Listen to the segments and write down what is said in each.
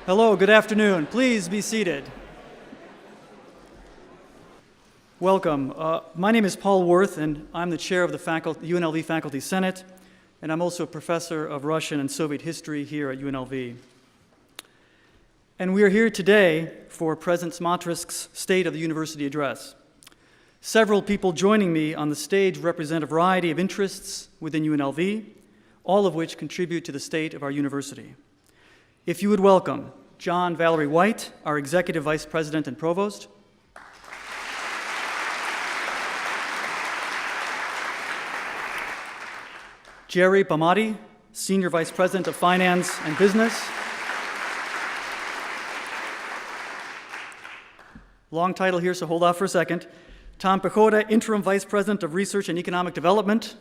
Hello, good afternoon. Please be seated. Welcome. My name is Paul Worth, and I'm the chair of the UNLV Faculty Senate, and I'm also a professor of Russian and Soviet history here at UNLV. And we are here today for President Smatresk's State of the University Address. Several people joining me on the stage represent a variety of interests within UNLV, all of which contribute to the state of our university. If you would welcome John Valerie White, our Executive Vice President and Provost. Jerry Bamati, Senior Vice President of Finance and Business. Long title here, so hold off for a second. Tom Pechota, Interim Vice President of Research and Economic Development.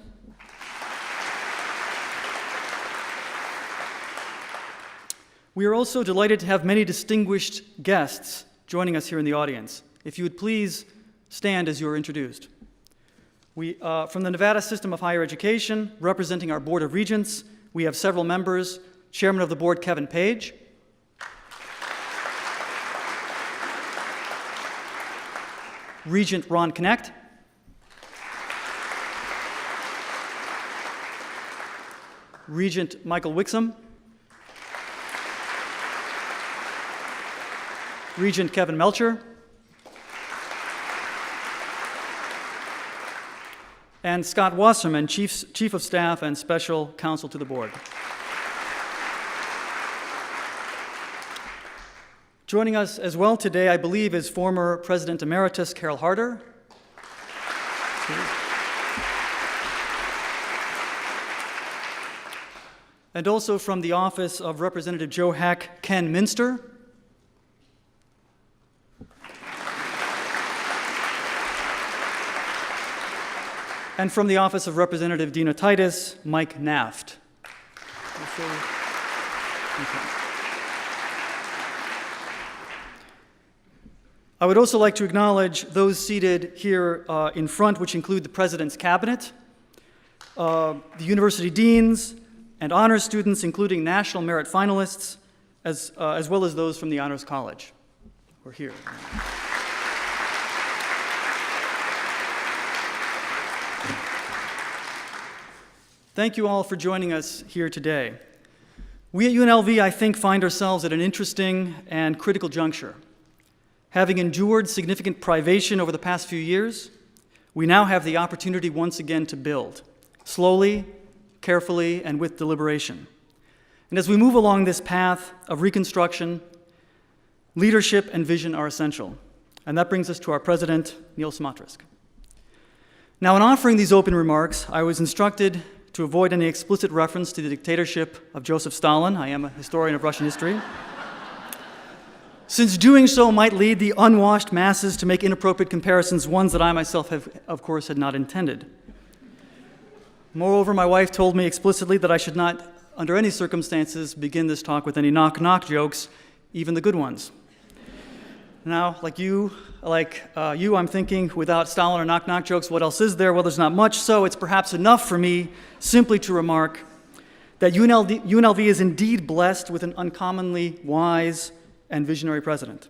We are also delighted to have many distinguished guests joining us here in the audience. If you would please stand as you are introduced. From the Nevada System of Higher Education, representing our Board of Regents, we have several members. Chairman of the Board, Kevin Page. Regent Ron Knecht. Regent Michael Wixom. Regent Kevin Melcher. And Scott Wasserman, Chief of Staff and Special Counsel to the Board. Joining us as well today, I believe, is former President Emeritus Carol Harder. And also from the office of Representative Joe Hack, Ken Minster. And from the office of Representative Dina Titus, Mike Naft. I would also like to acknowledge those seated here in front, which include the President's Cabinet, the university deans, and honors students, including National Merit finalists, as well as those from the Honors College. We're here. Thank you all for joining us here today. We at UNLV, I think, find ourselves at an interesting and critical juncture. Having endured significant privation over the past few years, we now have the opportunity once again to build, slowly, carefully, and with deliberation. And as we move along this path of reconstruction, leadership and vision are essential. And that brings us to our President, Neal Smatresk. Now, in offering these open remarks, I was instructed to avoid any explicit reference to the dictatorship of Joseph Stalin. I am a historian of Russian history. Since doing so might lead the unwashed masses to make inappropriate comparisons, ones that I myself have, of course, had not intended. Moreover, my wife told me explicitly that I should not, under any circumstances, begin this talk with any knock-knock jokes, even the good ones. Now, like you, I'm thinking, without Stalin or knock-knock jokes, what else is there? Well, there's not much, so it's perhaps enough for me simply to remark that UNLV is indeed blessed with an uncommonly wise and visionary president.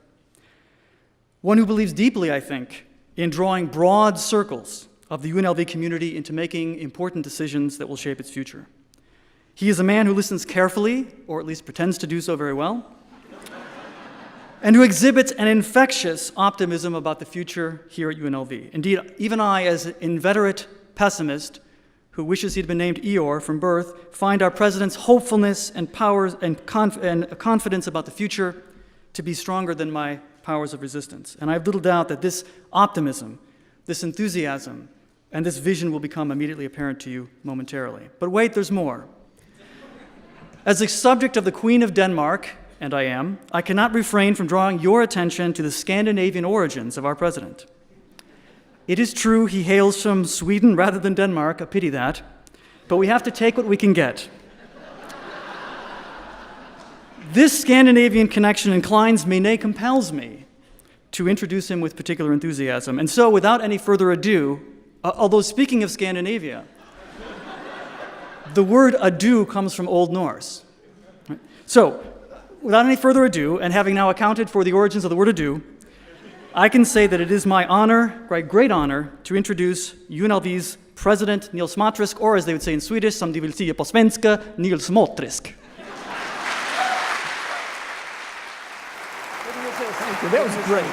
One who believes deeply, I think, in drawing broad circles of the UNLV community into making important decisions that will shape its future. He is a man who listens carefully, or at least pretends to do so very well, and who exhibits an infectious optimism about the future here at UNLV. Indeed, even I, as an inveterate pessimist who wishes he'd been named Eeyore from birth, find our president's hopefulness and powers and confidence about the future to be stronger than my powers of resistance. And I have little doubt that this optimism, this enthusiasm, and this vision will become immediately apparent to you momentarily. But wait, there's more. As the subject of the Queen of Denmark, and I cannot refrain from drawing your attention to the Scandinavian origins of our president. It is true he hails from Sweden rather than Denmark, a pity that, but we have to take what we can get. This Scandinavian connection inclines me, nay, compels me, to introduce him with particular enthusiasm. And so, without any further ado, although speaking of Scandinavia, the word adieu comes from Old Norse. So, without any further ado, and having now accounted for the origins of the word ado, I can say that it is my honor, great honor, to introduce UNLV's President Neal Smatresk, or as they would say in Swedish, som de vill säga på svenska, Neal Smatresk. Thank you. That was great.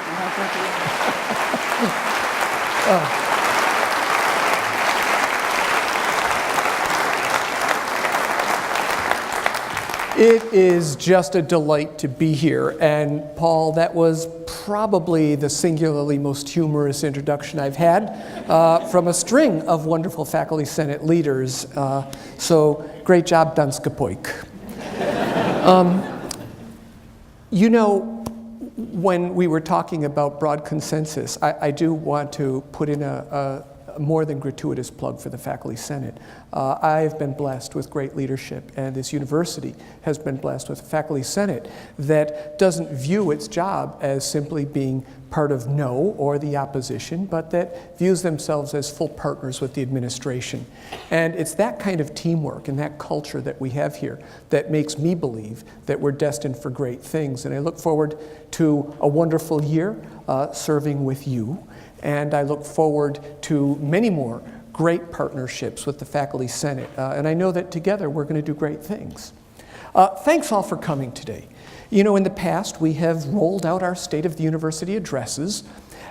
It is just a delight to be here. And Paul, that was probably the singularly most humorous introduction I've had from a string of wonderful Faculty Senate leaders. So great job, Danske Poik. You know, when we were talking about broad consensus, I do want to put in a more than gratuitous plug for the Faculty Senate. I've been blessed with great leadership, and this university has been blessed with a Faculty Senate that doesn't view its job as simply being part of no or the opposition, but that views themselves as full partners with the administration. And it's that kind of teamwork and that culture that we have here that makes me believe that we're destined for great things. And I look forward to a wonderful year serving with you. And I look forward to many more great partnerships with the Faculty Senate. And I know that together we're going to do great things. Thanks all for coming today. You know, in the past, we have rolled out our State of the University addresses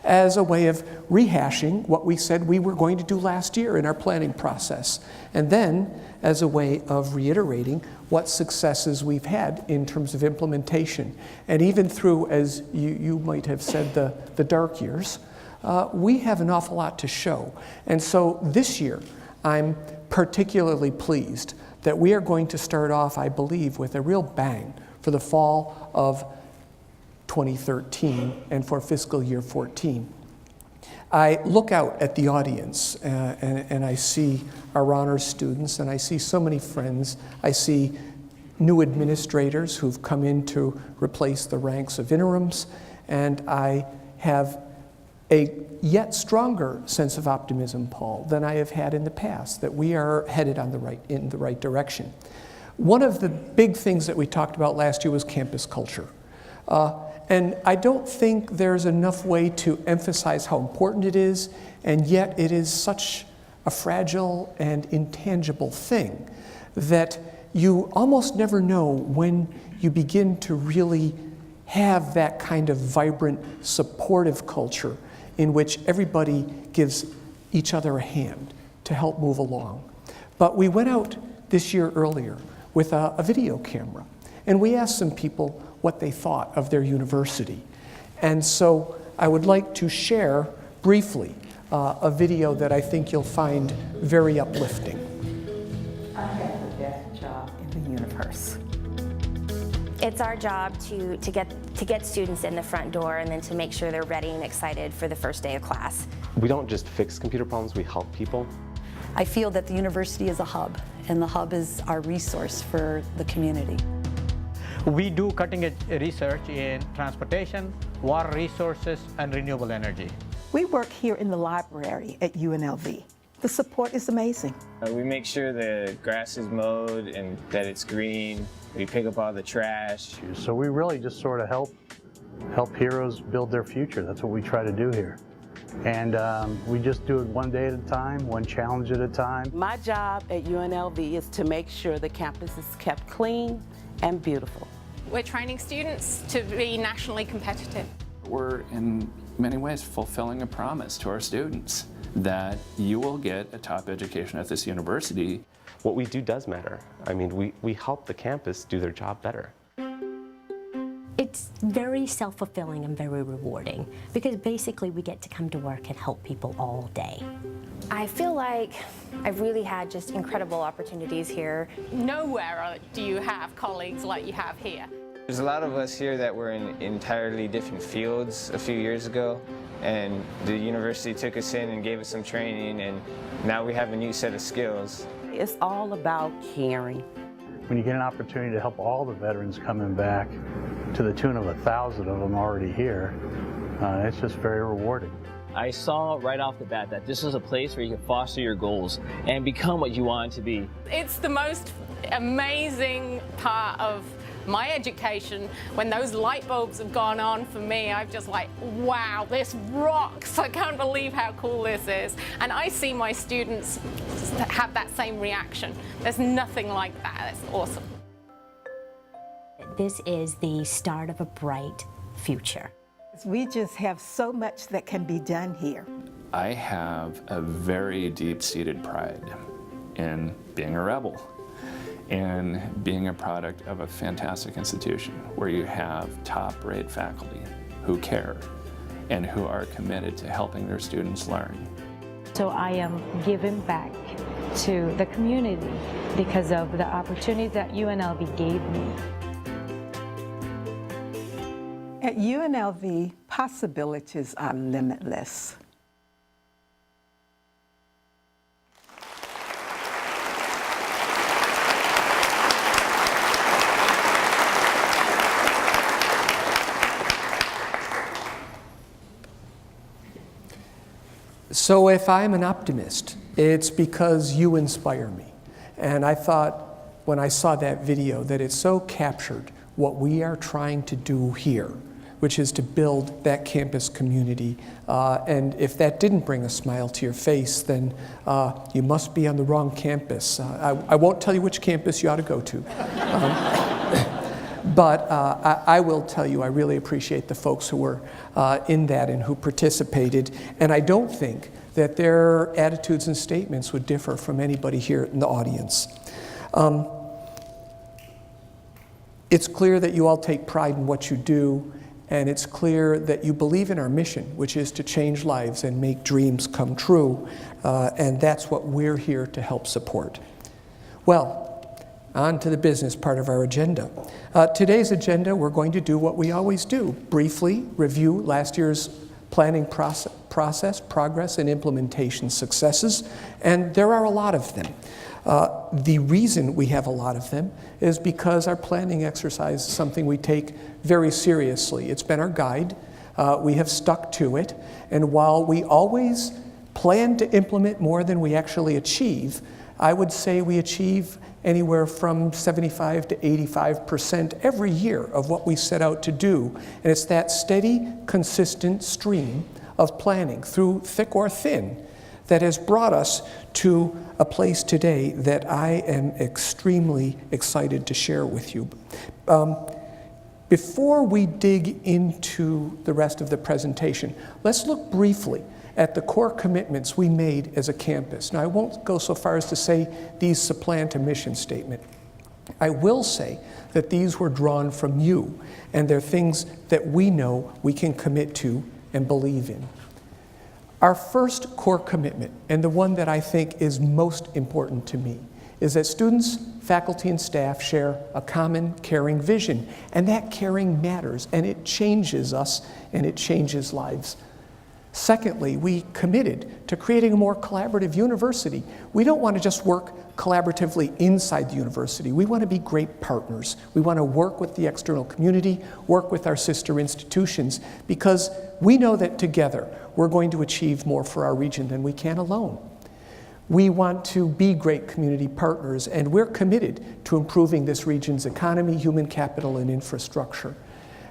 as a way of rehashing what we said we were going to do last year in our planning process, and then as a way of reiterating what successes we've had in terms of implementation. And even through, as you might have said, the dark years, we have an awful lot to show. And so this year, I'm particularly pleased that we are going to start off, I believe, with a real bang for the fall of 2013 and for fiscal year 14. I look out at the audience and I see our honors students, and I see so many friends. I see new administrators who've come in to replace the ranks of interims, and I have a yet stronger sense of optimism, Paul, than I have had in the past, that we are headed in the right direction. One of the big things that we talked about last year was campus culture. And I don't think there's enough way to emphasize how important it is, and yet it is such a fragile and intangible thing that you almost never know when you begin to really have that kind of vibrant, supportive culture in which everybody gives each other a hand to help move along. But we went out this year earlier with a video camera, and we asked some people what they thought of their university. And so I would like to share briefly a video that I think you'll find very uplifting. I have the best job in the universe. It's our job to get students in the front door and then to make sure they're ready and excited for the first day of class. We don't just fix computer problems, we help people. I feel that the university is a hub, and the hub is our resource for the community. We do cutting-edge research in transportation, water resources, and renewable energy. We work here in the library at UNLV. The support is amazing. We make sure the grass is mowed and that it's green. We pick up all the trash. So we really just sort of help heroes build their future. That's what we try to do here. And we just do it one day at a time, one challenge at a time. My job at UNLV is to make sure the campus is kept clean and beautiful. We're training students to be nationally competitive. We're in many ways fulfilling a promise to our students that you will get a top education at this university. What we do does matter. I mean, we help the campus do their job better. It's very self-fulfilling and very rewarding because basically we get to come to work and help people all day. I feel like I've really had just incredible opportunities here. Nowhere do you have colleagues like you have here. There's a lot of us here that were in entirely different fields a few years ago, and the university took us in and gave us some training, and now we have a new set of skills. It's all about caring. When you get an opportunity to help all the veterans coming back, to the tune of 1,000 of them already here, it's just very rewarding. I saw right off the bat that this is a place where you can foster your goals and become what you want to be. It's the most amazing part of my education, when those light bulbs have gone on for me, I'm just like, wow, this rocks. I can't believe how cool this is. And I see my students have that same reaction. There's nothing like that. It's awesome. This is the start of a bright future. We just have so much that can be done here. I have a very deep-seated pride in being a rebel and being a product of a fantastic institution where you have top-rate faculty who care and who are committed to helping their students learn. So I am giving back to the community because of the opportunity that UNLV gave me. At UNLV, possibilities are limitless. So if I'm an optimist, it's because you inspire me. And I thought, when I saw that video, that it so captured what we are trying to do here, which is to build that campus community. And if that didn't bring a smile to your face, then you must be on the wrong campus. I won't tell you which campus you ought to go to. But I will tell you, I really appreciate the folks who were in that and who participated. And I don't think that their attitudes and statements would differ from anybody here in the audience. It's clear that you all take pride in what you do, and it's clear that you believe in our mission, which is to change lives and make dreams come true, and that's what we're here to help support. Well, on to the business part of our agenda. Today's agenda, we're going to do what we always do, briefly review last year's planning process, progress, and implementation successes, and there are a lot of them. The reason we have a lot of them is because our planning exercise is something we take very seriously. It's been our guide. We have stuck to it. And while we always plan to implement more than we actually achieve, I would say we achieve anywhere from 75 to 85% every year of what we set out to do. And it's that steady, consistent stream of planning through thick or thin that has brought us to a place today that I am extremely excited to share with you. Before we dig into the rest of the presentation, let's look briefly at the core commitments we made as a campus. Now, I won't go so far as to say these supplant a mission statement. I will say that these were drawn from you, and they're things that we know we can commit to and believe in. Our first core commitment, and the one that I think is most important to me, is that students, faculty, and staff share a common caring vision. And that caring matters, and it changes us, and it changes lives. Secondly, we committed to creating a more collaborative university. We don't want to just work collaboratively inside the university. We want to be great partners. We want to work with the external community, work with our sister institutions, because we know that together we're going to achieve more for our region than we can alone. We want to be great community partners, and we're committed to improving this region's economy, human capital, and infrastructure.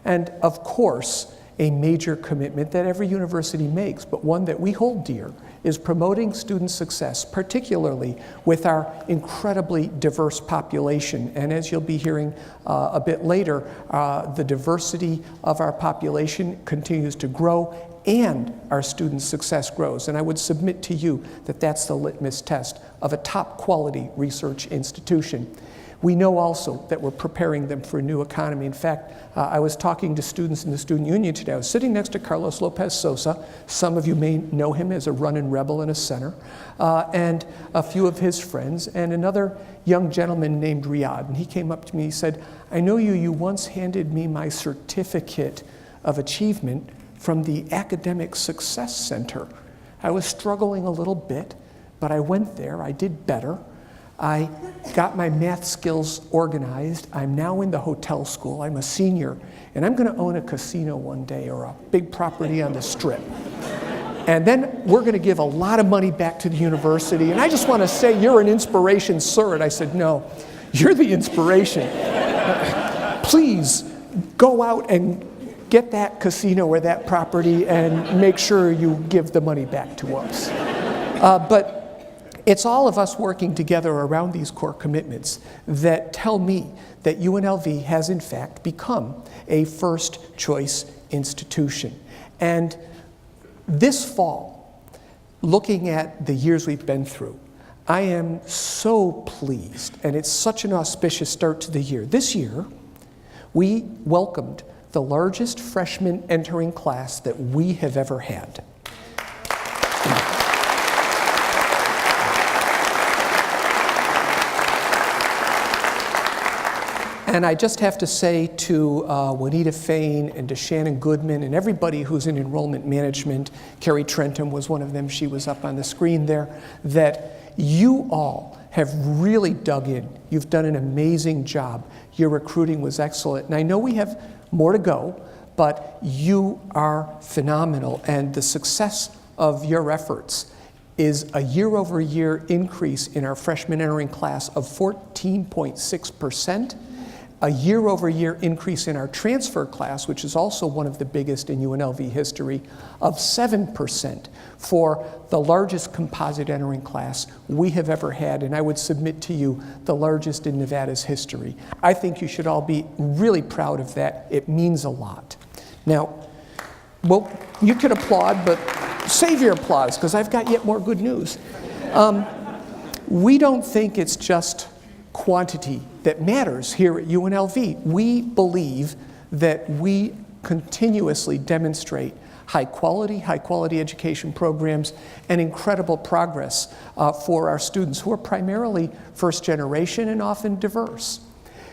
And of course, a major commitment that every university makes, but one that we hold dear, is promoting student success, particularly with our incredibly diverse population. And as you'll be hearing a bit later, the diversity of our population continues to grow, and our student success grows. And I would submit to you that that's the litmus test of a top quality research institution. We know also that we're preparing them for a new economy. In fact, I was talking to students in the student union today. I was sitting next to Carlos Lopez Sosa. Some of you may know him as a running rebel and a center, and a few of his friends, and another young gentleman named Riyadh. And he came up to me, he said, I know you once handed me my certificate of achievement from the Academic Success Center. I was struggling a little bit, but I went there, I did better. I got my math skills organized. I'm now in the hotel school. I'm a senior, and I'm going to own a casino one day or a big property on the Strip. And then we're going to give a lot of money back to the university. And I just want to say, you're an inspiration, sir. And I said, no, you're the inspiration. please go out and get that casino or that property and make sure you give the money back to us. But it's all of us working together around these core commitments that tell me that UNLV has in fact become a first choice institution. And this fall, looking at the years we've been through, I am so pleased, and it's such an auspicious start to the year. This year, we welcomed the largest freshman entering class that we have ever had. And I just have to say to Juanita Fain and to Shannon Goodman and everybody who's in enrollment management, Carrie Trentham was one of them, she was up on the screen there, that you all have really dug in. You've done an amazing job. Your recruiting was excellent. And I know we have more to go, but you are phenomenal. And the success of your efforts is a year-over-year increase in our freshman entering class of 14.6%. A year-over-year increase in our transfer class, which is also one of the biggest in UNLV history, of 7% for the largest composite entering class we have ever had, and I would submit to you the largest in Nevada's history. I think you should all be really proud of that. It means a lot. Now, well, you could applaud, but save your applause, because I've got yet more good news. We don't think it's just quantity that matters here at UNLV. We believe that we continuously demonstrate high quality education programs and incredible progress for our students who are primarily first generation and often diverse.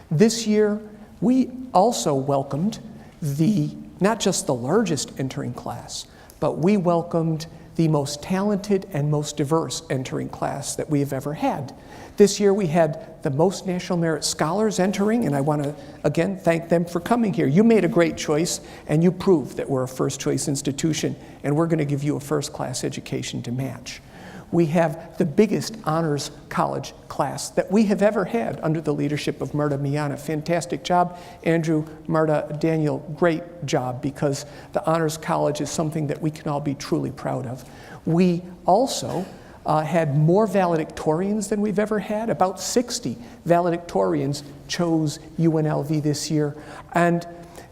This year, we also welcomed not just the largest entering class, but we welcomed the most talented and most diverse entering class that we have ever had. This year we had the most National Merit Scholars entering, and I want to again thank them for coming here. You made a great choice, and you proved that we're a first choice institution, and we're going to give you a first class education to match. We have the biggest honors college class that we have ever had under the leadership of Marta Miana. Fantastic job, Andrew, Marta, Daniel, great job, because the honors college is something that we can all be truly proud of. We also had more valedictorians than we've ever had. About 60 valedictorians chose UNLV this year. And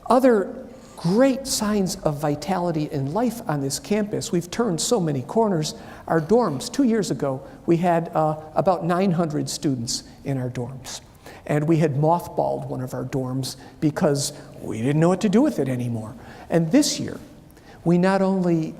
other great signs of vitality and life on this campus. We've turned so many corners. Our dorms, 2 years ago, we had about 900 students in our dorms. And we had mothballed one of our dorms because we didn't know what to do with it anymore. And this year, we not only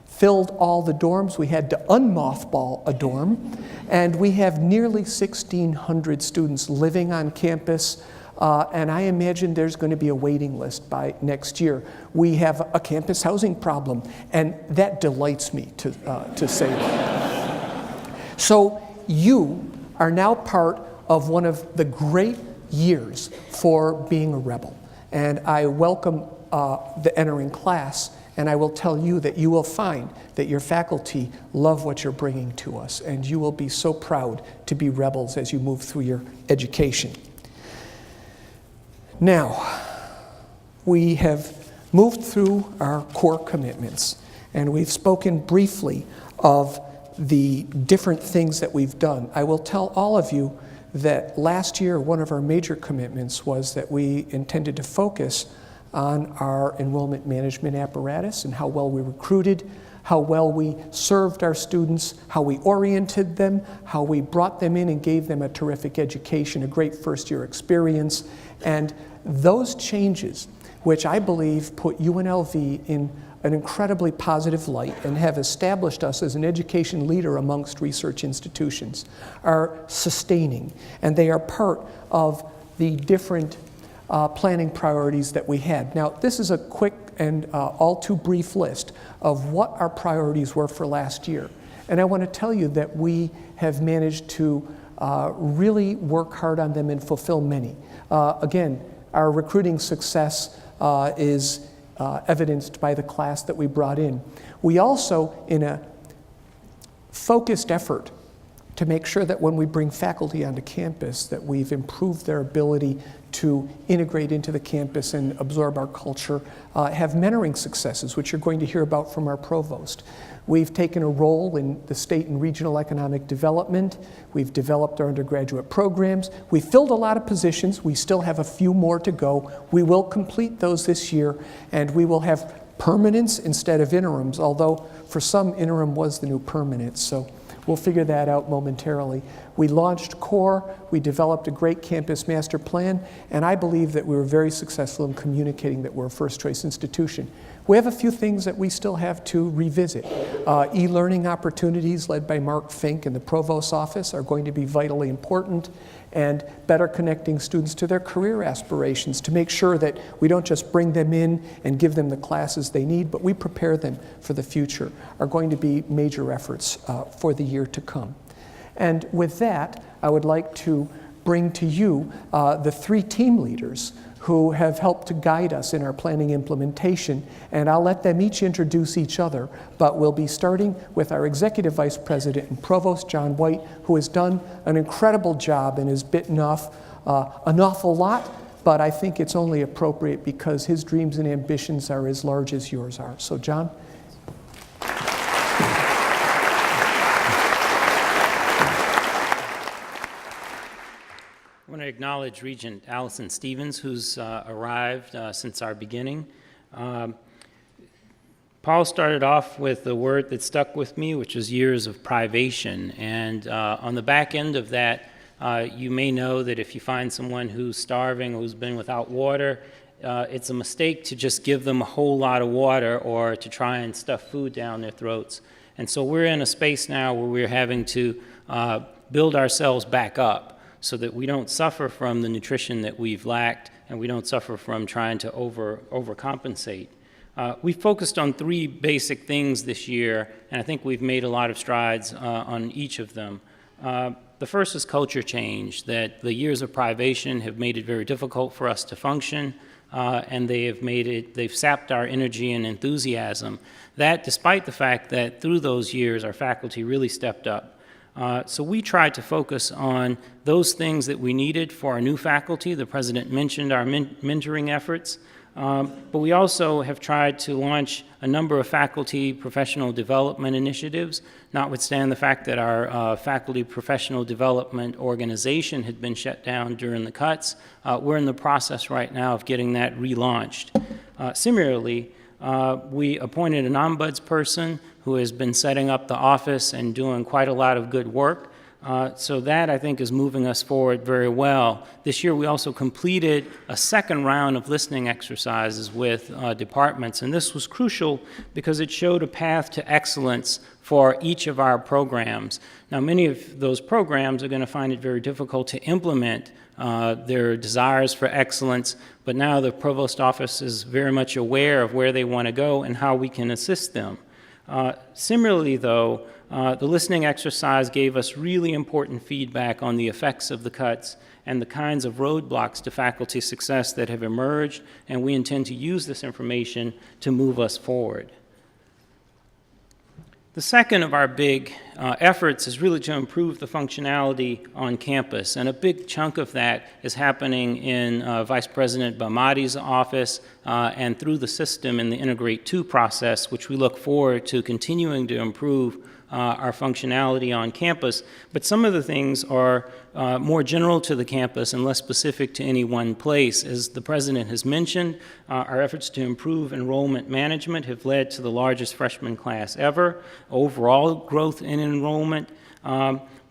filled all the dorms, we had to unmothball a dorm, and we have nearly 1,600 students living on campus. And I imagine there's going to be a waiting list by next year. We have a campus housing problem, and that delights me to say that. So you are now part of one of the great years for being a rebel. And I welcome the entering class, and I will tell you that you will find that your faculty love what you're bringing to us, and you will be so proud to be rebels as you move through your education. Now, we have moved through our core commitments, and we've spoken briefly of the different things that we've done. I will tell all of you that last year, one of our major commitments was that we intended to focus on our enrollment management apparatus and how well we recruited, how well we served our students, how we oriented them, how we brought them in and gave them a terrific education, a great first-year experience. And those changes, which I believe put UNLV in an incredibly positive light and have established us as an education leader amongst research institutions, are sustaining, and they are part of the different planning priorities that we had. Now, this is a quick and all too brief list of what our priorities were for last year. And I want to tell you that we have managed to really work hard on them and fulfill many. Again, our recruiting success is evidenced by the class that we brought in. We also, in a focused effort to make sure that when we bring faculty onto campus that we've improved their ability to integrate into the campus and absorb our culture, have mentoring successes, which you're going to hear about from our provost. We've taken a role in the state and regional economic development. We've developed our undergraduate programs. We filled a lot of positions. We still have a few more to go. We will complete those this year, and we will have permanence instead of interims, although for some interim was the new permanent, so we'll figure that out momentarily. We launched CORE, we developed a great campus master plan, and I believe that we were very successful in communicating that we're a first-choice institution. We have a few things that we still have to revisit. E-learning opportunities led by Mark Fink in the Provost's office are going to be vitally important, and better connecting students to their career aspirations to make sure that we don't just bring them in and give them the classes they need, but we prepare them for the future, are going to be major efforts for the year to come. And with that, I would like to bring to you the three team leaders who have helped to guide us in our planning implementation, and I'll let them each introduce each other, but we'll be starting with our Executive Vice President and Provost, John White, who has done an incredible job and has bitten off an awful lot, but I think it's only appropriate because his dreams and ambitions are as large as yours are. So John? I want to acknowledge Regent Allison Stevens, who's arrived since our beginning. Paul started off with the word that stuck with me, which was years of privation. And on the back end of that, you may know that if you find someone who's starving, who's been without water, it's a mistake to just give them a whole lot of water or to try and stuff food down their throats. And so we're in a space now where we're having to build ourselves back up, so that we don't suffer from the nutrition that we've lacked and we don't suffer from trying to overcompensate. We've focused on three basic things this year, and I think we've made a lot of strides on each of them. The first is culture change, that the years of privation have made it very difficult for us to function, and they've sapped our energy and enthusiasm. That despite the fact that through those years our faculty really stepped up. So we tried to focus on those things that we needed for our new faculty. The president mentioned our mentoring efforts, but we also have tried to launch a number of faculty professional development initiatives, notwithstanding the fact that our faculty professional development organization had been shut down during the cuts. We're in the process right now of getting that relaunched. Similarly, we appointed an ombudsperson who has been setting up the office and doing quite a lot of good work. So that, I think, is moving us forward very well. This year, we also completed a second round of listening exercises with departments, and this was crucial because it showed a path to excellence for each of our programs. Now, many of those programs are going to find it very difficult to implement their desires for excellence, but now the provost office is very much aware of where they want to go and how we can assist them. Similarly, though, the listening exercise gave us really important feedback on the effects of the cuts and the kinds of roadblocks to faculty success that have emerged, and we intend to use this information to move us forward. The second of our big efforts is really to improve the functionality on campus, and a big chunk of that is happening in Vice President Bahmadi's office and through the system in the Integrate 2 process, which we look forward to continuing to improve our functionality on campus. But some of the things are more general to the campus and less specific to any one place. As the President has mentioned, our efforts to improve enrollment management have led to the largest freshman class ever, overall growth in enrollment.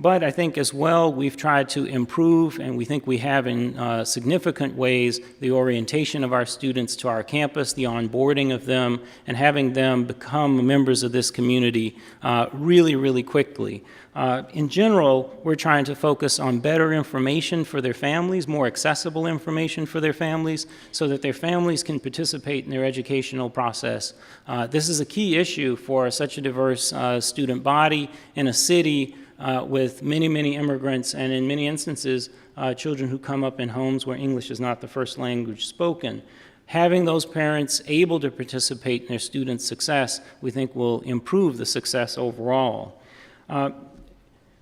But I think as well we've tried to improve, and we think we have in significant ways, the orientation of our students to our campus, the onboarding of them, and having them become members of this community really, really quickly. In general, we're trying to focus on better information for their families, more accessible information for their families, so that their families can participate in their educational process. This is a key issue for such a diverse student body in a city with many, many immigrants, and in many instances, children who come up in homes where English is not the first language spoken. Having those parents able to participate in their students' success, we think will improve the success overall.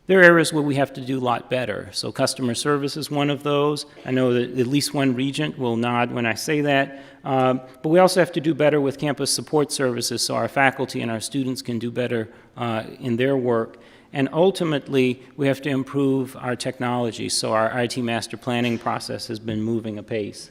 There are areas where we have to do a lot better. So customer service is one of those. I know that at least one regent will nod when I say that. But we also have to do better with campus support services so our faculty and our students can do better in their work. And ultimately, we have to improve our technology so our IT master planning process has been moving apace.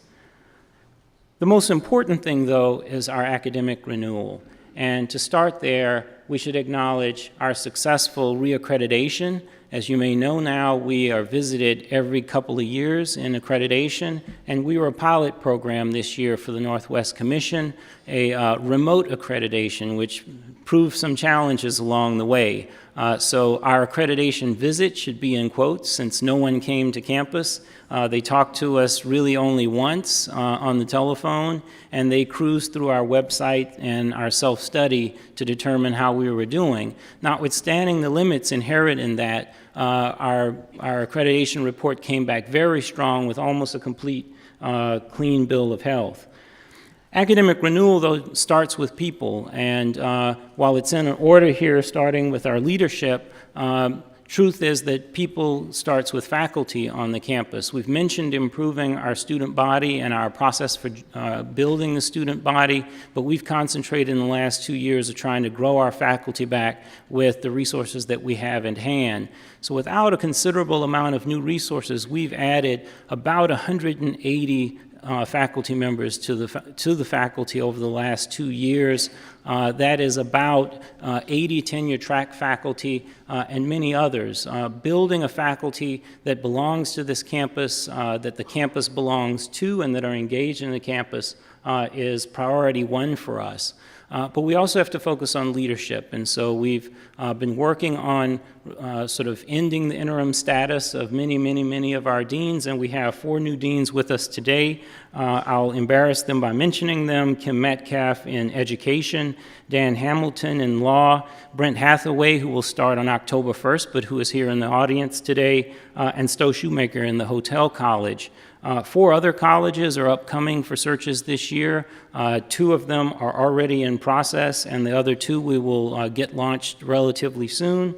The most important thing, though, is our academic renewal. And to start there, we should acknowledge our successful reaccreditation. As you may know now, we are visited every couple of years in accreditation, and we were a pilot program this year for the Northwest Commission, a remote accreditation, which proved some challenges along the way. So our accreditation visit should be in quotes since no one came to campus. They talked to us really only once on the telephone, and they cruised through our website and our self-study to determine how we were doing. Notwithstanding the limits inherent in that, our accreditation report came back very strong with almost a complete clean bill of health. Academic renewal, though, starts with people, and while it's in an order here, starting with our leadership, truth is that people starts with faculty on the campus. We've mentioned improving our student body and our process for building the student body, but we've concentrated in the last 2 years of trying to grow our faculty back with the resources that we have in hand. So without a considerable amount of new resources, we've added about 180 faculty members to the faculty over the last 2 years. That is about 80 tenure-track faculty and many others. Building a faculty that belongs to this campus, that the campus belongs to, and that are engaged in the campus is priority one for us. But we also have to focus on leadership, and so we've been working on sort of ending the interim status of many of our deans, and we have 4 new deans with us today. I'll embarrass them by mentioning them: Kim Metcalf in education, Dan Hamilton in law, Brent Hathaway, who will start on October 1st, but who is here in the audience today, and Stowe Shoemaker in the hotel college. 4 other colleges are upcoming for searches this year. 2 of them are already in process, and the other 2 we will get launched relatively soon.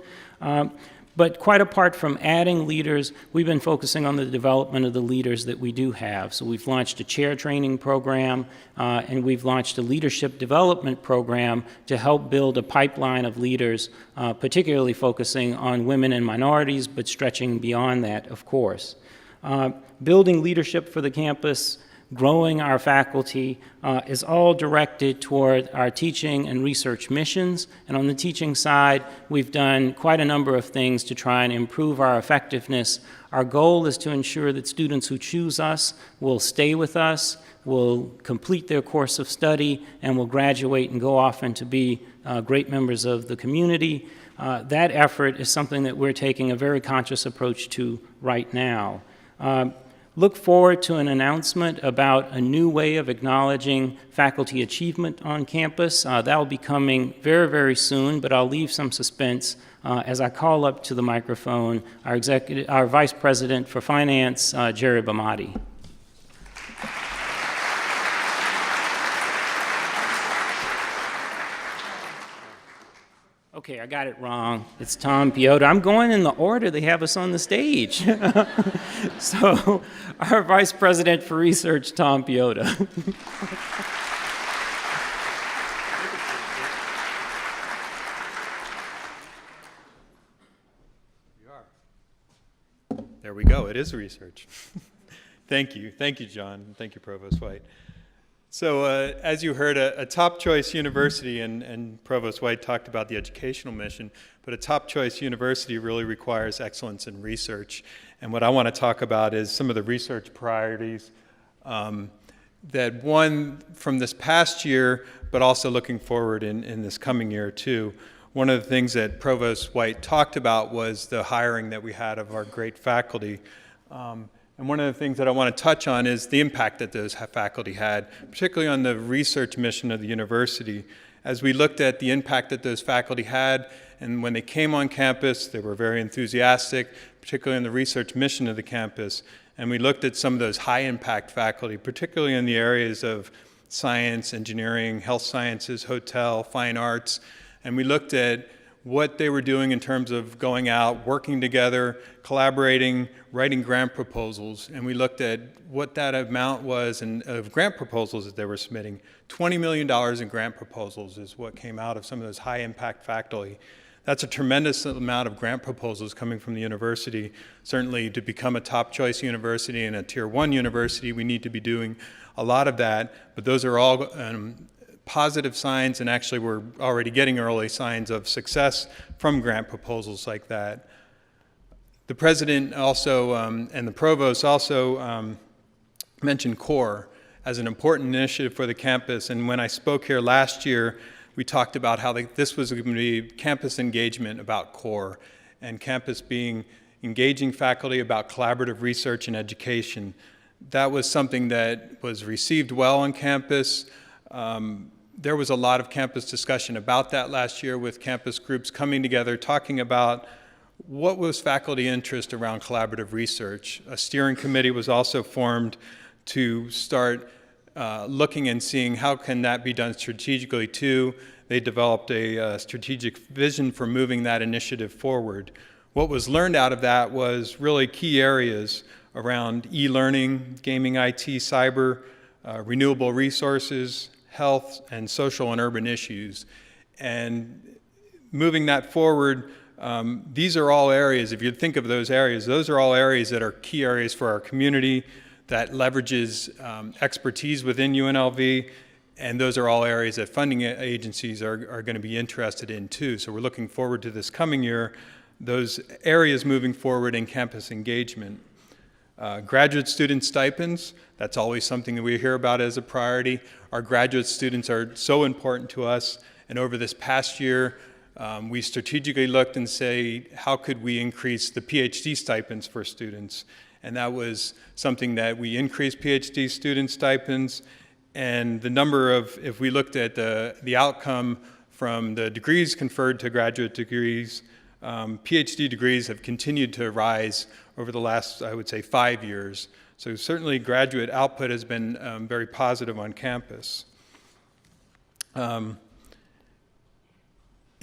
But quite apart from adding leaders, we've been focusing on the development of the leaders that we do have. So we've launched a chair training program, and we've launched a leadership development program to help build a pipeline of leaders, particularly focusing on women and minorities, but stretching beyond that, of course. Building leadership for the campus, growing our faculty is all directed toward our teaching and research missions. And on the teaching side, we've done quite a number of things to try and improve our effectiveness. Our goal is to ensure that students who choose us will stay with us, will complete their course of study, and will graduate and go off and to be great members of the community. That effort is something that we're taking a very conscious approach to right now. Look forward to an announcement about a new way of acknowledging faculty achievement on campus. That will be coming very soon, but I'll leave some suspense as I call up to the microphone our Vice President for Finance, Jerry Bamati. Okay, I got it wrong. It's Tom Piota. I'm going in the order they have us on the stage. So, our Vice President for Research, Tom Piota. There we go. It is research. Thank you. Thank you, John. Thank you, Provost White. So as you heard, a top choice university, and Provost White talked about the educational mission, but a top choice university really requires excellence in research. And what I want to talk about is some of the research priorities that one from this past year, but also looking forward in this coming year too. One of the things that Provost White talked about was the hiring that we had of our great faculty. And one of the things that I want to touch on is the impact that those faculty had, particularly on the research mission of the university. As we looked at the impact that those faculty had, and when they came on campus, they were very enthusiastic, particularly in the research mission of the campus. And we looked at some of those high-impact faculty, particularly in the areas of science, engineering, health sciences, hotel, fine arts. And we looked at what they were doing in terms of going out, working together, collaborating, writing grant proposals, and we looked at what that amount was of grant proposals that they were submitting. $20 million in grant proposals is what came out of some of those high-impact faculty. That's a tremendous amount of grant proposals coming from the university. Certainly, to become a top choice university and a tier 1 university, we need to be doing a lot of that, but those are all positive signs, and actually we're already getting early signs of success from grant proposals like that. The president also, and the provost also mentioned CORE as an important initiative for the campus, and when I spoke here last year, we talked about how this was going to be campus engagement about CORE, and campus being engaging faculty about collaborative research and education. That was something that was received well on campus. There was a lot of campus discussion about that last year, with campus groups coming together, talking about what was faculty interest around collaborative research. A steering committee was also formed to start looking and seeing how can that be done strategically too. They developed a strategic vision for moving that initiative forward. What was learned out of that was really key areas around e-learning, gaming IT, cyber, renewable resources, health, and social and urban issues. And moving that forward, these are all areas, if you think of those are all areas that are key areas for our community, that leverages expertise within UNLV, and those are all areas that funding agencies are going to be interested in too. So we're looking forward to this coming year, those areas moving forward in campus engagement. Graduate student stipends, that's always something that we hear about as a priority. Our graduate students are so important to us, and over this past year, we strategically looked and say, how could we increase the PhD stipends for students? And that was something that we increased PhD student stipends, and the number of, if we looked at the outcome from the degrees conferred to graduate degrees, PhD degrees have continued to rise over the last, I would say, 5 years. So certainly graduate output has been very positive on campus. In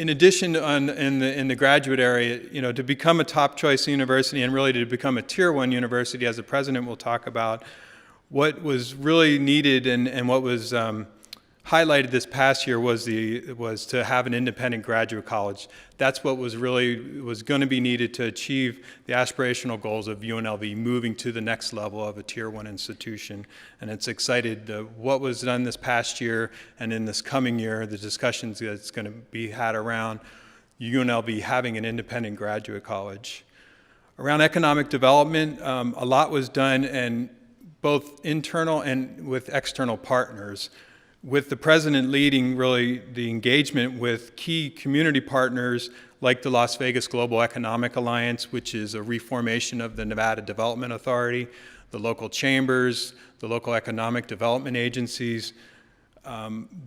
addition, in the graduate area, to become a top choice university and really to become a tier 1 university, as the president will talk about, what was really needed and what was highlighted this past year was to have an independent graduate college. That's what was going to be needed to achieve the aspirational goals of UNLV, moving to the next level of a tier 1 institution. And it's excited what was done this past year, and in this coming year, the discussions that's going to be had around UNLV having an independent graduate college. Around economic development, a lot was done, and both internal and with external partners, with the president leading really the engagement with key community partners like the Las Vegas Global Economic Alliance, which is a reformation of the Nevada Development Authority, the local chambers, the local economic development agencies.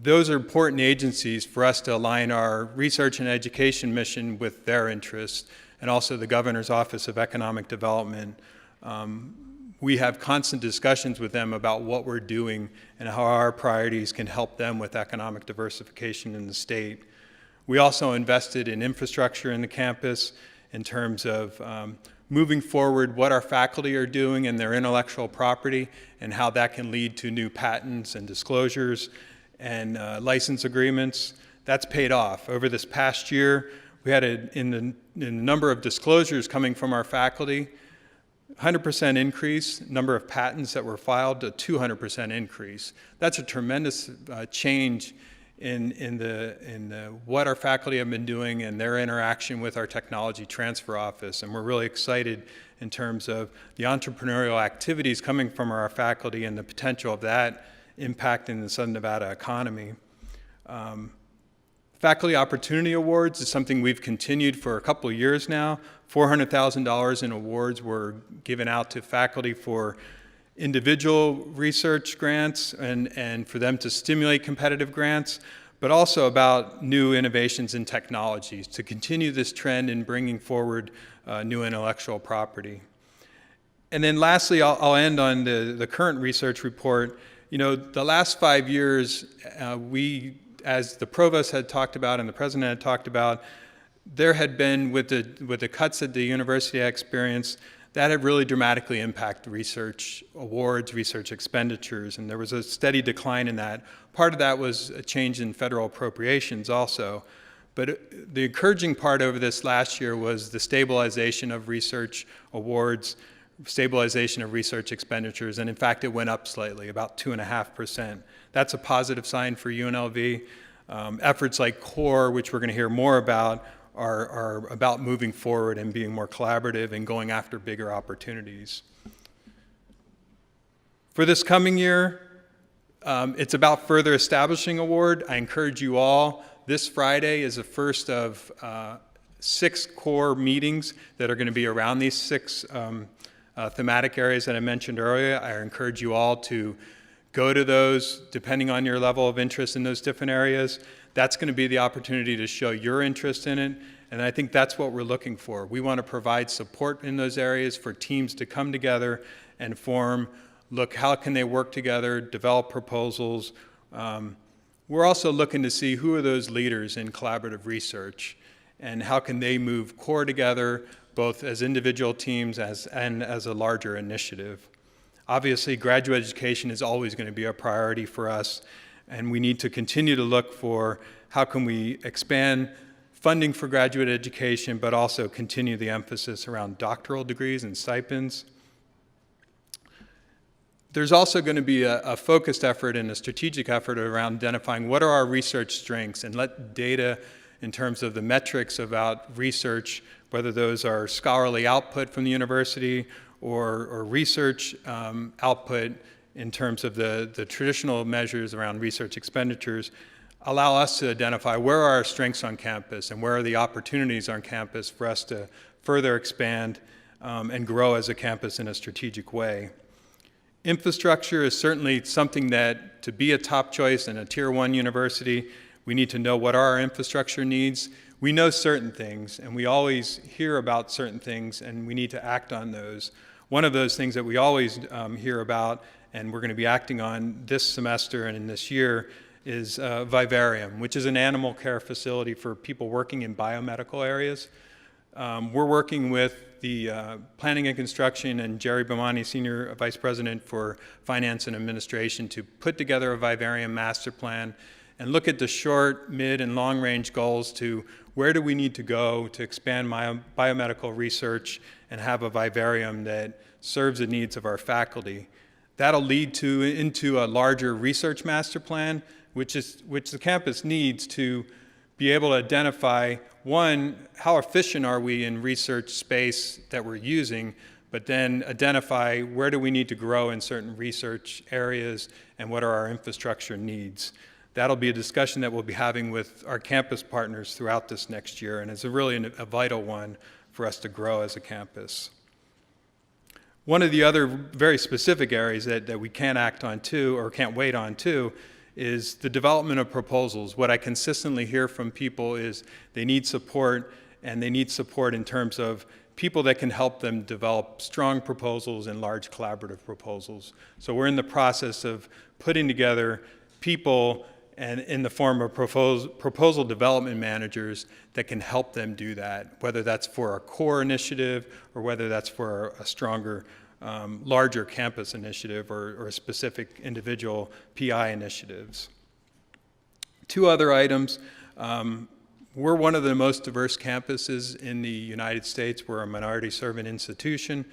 Those are important agencies for us to align our research and education mission with their interests, and also the Governor's Office of Economic Development. We have constant discussions with them about what we're doing and how our priorities can help them with economic diversification in the state. We also invested in infrastructure in the campus in terms of moving forward what our faculty are doing and their intellectual property, and how that can lead to new patents and disclosures and license agreements. That's paid off. Over this past year, we had in the number of disclosures coming from our faculty, 100% increase, number of patents that were filed, to 200% increase. That's a tremendous change in what our faculty have been doing and their interaction with our technology transfer office. And we're really excited in terms of the entrepreneurial activities coming from our faculty and the potential of that impacting the Southern Nevada economy. Faculty Opportunity Awards is something we've continued for a couple of years now. $400,000 in awards were given out to faculty for individual research grants and for them to stimulate competitive grants, but also about new innovations in technologies to continue this trend in bringing forward new intellectual property. And then lastly, I'll end on the current research report. The last 5 years, we, as the provost had talked about and the president had talked about, there had been, with the cuts that the university had experienced, that had really dramatically impacted research awards, research expenditures, and there was a steady decline in that. Part of that was a change in federal appropriations also. But the encouraging part over this last year was the stabilization of research awards, stabilization of research expenditures, and in fact it went up slightly, about 2.5%. That's a positive sign for UNLV. Efforts like CORE, which we're going to hear more about, are about moving forward and being more collaborative and going after bigger opportunities. For this coming year, it's about further establishing award. I encourage you all, this Friday is the first of 6 core meetings that are going to be around these 6 thematic areas that I mentioned earlier. I encourage you all to go to those, depending on your level of interest in those different areas. That's going to be the opportunity to show your interest in it, and I think that's what we're looking for. We want to provide support in those areas for teams to come together and form, look how can they work together, develop proposals. We're also looking to see who are those leaders in collaborative research and how can they move core together, both as individual teams and as a larger initiative. Obviously, graduate education is always going to be a priority for us, and we need to continue to look for how can we expand funding for graduate education, but also continue the emphasis around doctoral degrees and stipends. There's also going to be a focused effort and a strategic effort around identifying what are our research strengths and let data in terms of the metrics about research, whether those are scholarly output from the university or research output in terms of the traditional measures around research expenditures, allow us to identify where are our strengths on campus and where are the opportunities on campus for us to further expand and grow as a campus in a strategic way. Infrastructure is certainly something that, to be a top choice in a Tier 1 university, we need to know what are our infrastructure needs. We know certain things, and we always hear about certain things, and we need to act on those. One of those things that we always hear about, and we're going to be acting on this semester and in this year, is vivarium, which is an animal care facility for people working in biomedical areas. We're working with the Planning and Construction and Jerry Bomani, Senior Vice President for Finance and Administration, to put together a vivarium master plan and look at the short, mid, and long-range goals to where do we need to go to expand biomedical research and have a vivarium that serves the needs of our faculty. That'll lead into a larger research master plan, which the campus needs to be able to identify, one, how efficient are we in research space that we're using, but then identify where do we need to grow in certain research areas and what are our infrastructure needs. That'll be a discussion that we'll be having with our campus partners throughout this next year, and it's really a vital one for us to grow as a campus. One of the other very specific areas that we can't act on too, or can't wait on too, is the development of proposals. What I consistently hear from people is they need support, and they need support in terms of people that can help them develop strong proposals and large collaborative proposals. So we're in the process of putting together people and in the form of proposal development managers that can help them do that, whether that's for our core initiative or whether that's for a stronger larger campus initiative or specific individual PI initiatives. 2 other items. We're one of the most diverse campuses in the United States. We're a minority-serving institution.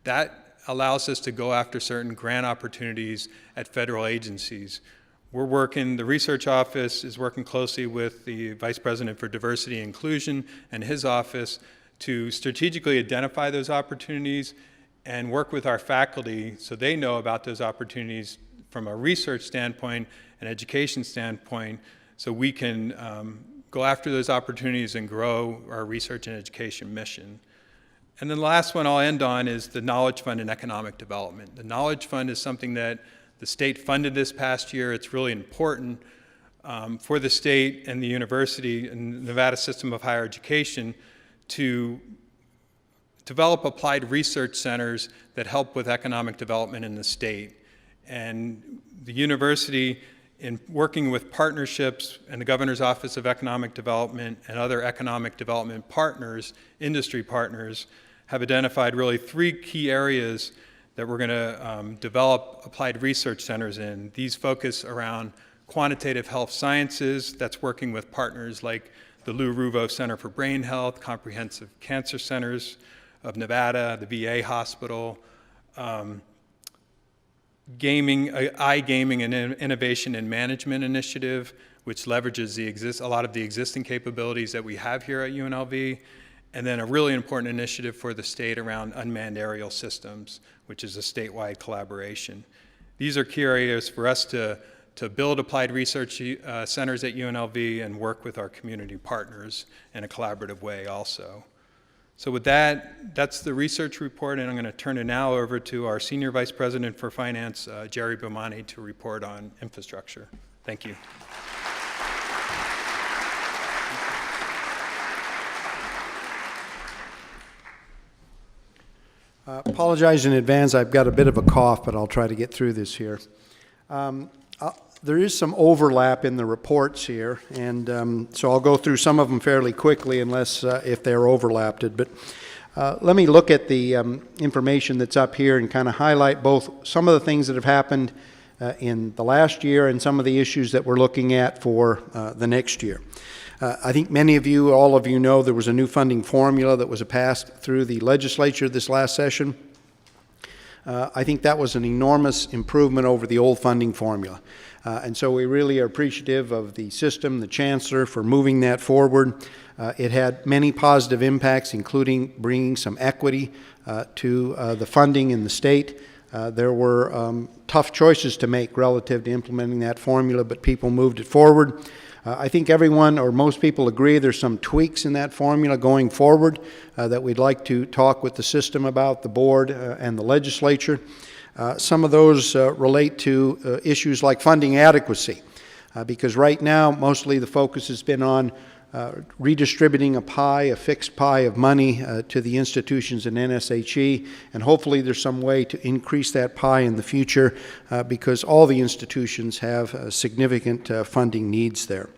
That allows us to go after certain grant opportunities at federal agencies. The research office is working closely with the Vice President for Diversity and Inclusion and his office to strategically identify those opportunities and work with our faculty so they know about those opportunities from a research standpoint and education standpoint, so we can go after those opportunities and grow our research and education mission. And then the last one I'll end on is the Knowledge Fund and economic development. The Knowledge Fund is something that the state funded this past year. It's really important for the state and the university and the Nevada system of higher education to develop applied research centers that help with economic development in the state. And the university in working with partnerships and the Governor's Office of Economic Development and other economic development partners, industry partners, have identified really 3 key areas that we're going to develop applied research centers in. These focus around quantitative health sciences, that's working with partners like the Lou Ruvo Center for Brain Health, Comprehensive Cancer Centers of Nevada, the VA Hospital, iGaming and Innovation and Management Initiative, which leverages a lot of the existing capabilities that we have here at UNLV, and then a really important initiative for the state around unmanned aerial systems, which is a statewide collaboration. These are key areas for us to build applied research centers at UNLV and work with our community partners in a collaborative way also. So with that, that's the research report, and I'm going to turn it now over to our Senior Vice President for Finance, Jerry Bomani, to report on infrastructure. Thank you. Apologize in advance, I've got a bit of a cough, but I'll try to get through this here. There is some overlap in the reports here, and so I'll go through some of them fairly quickly unless if they're overlapped. But let me look at the information that's up here and kind of highlight both some of the things that have happened in the last year and some of the issues that we're looking at for the next year. I think many of you, all of you know there was a new funding formula that was passed through the legislature this last session. I think that was an enormous improvement over the old funding formula. And so we really are appreciative of the system, the chancellor, for moving that forward. It had many positive impacts, including bringing some equity to the funding in the state. There were tough choices to make relative to implementing that formula, but people moved it forward. I think everyone or most people agree there's some tweaks in that formula going forward that we'd like to talk with the system about, the board and the legislature. Some of those relate to issues like funding adequacy, because right now mostly the focus has been on redistributing a fixed pie of money to the institutions in NSHE, and hopefully there's some way to increase that pie in the future because all the institutions have significant funding needs there.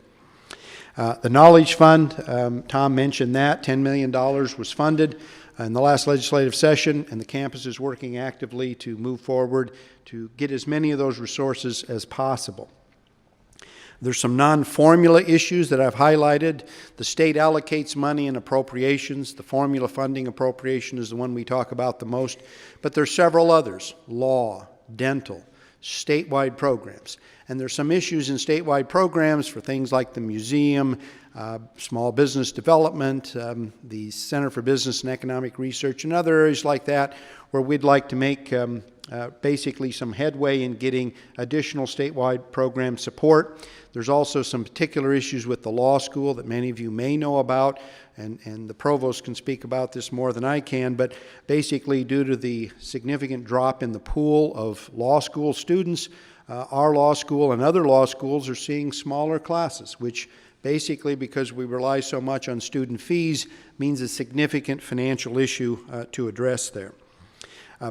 The Knowledge Fund, Tom mentioned that, $10 million was funded in the last legislative session, and the campus is working actively to move forward to get as many of those resources as possible. There's some non-formula issues that I've highlighted. The state allocates money in appropriations. The formula funding appropriation is the one we talk about the most, but there's several others: law, dental, statewide programs. And there's some issues in statewide programs for things like the museum, small business development, the Center for Business and Economic Research, and other areas like that where we'd like to make basically some headway in getting additional statewide program support. There's also some particular issues with the law school that many of you may know about, and the provost can speak about this more than I can, but basically due to the significant drop in the pool of law school students, our law school and other law schools are seeing smaller classes, which basically, because we rely so much on student fees, means a significant financial issue to address there.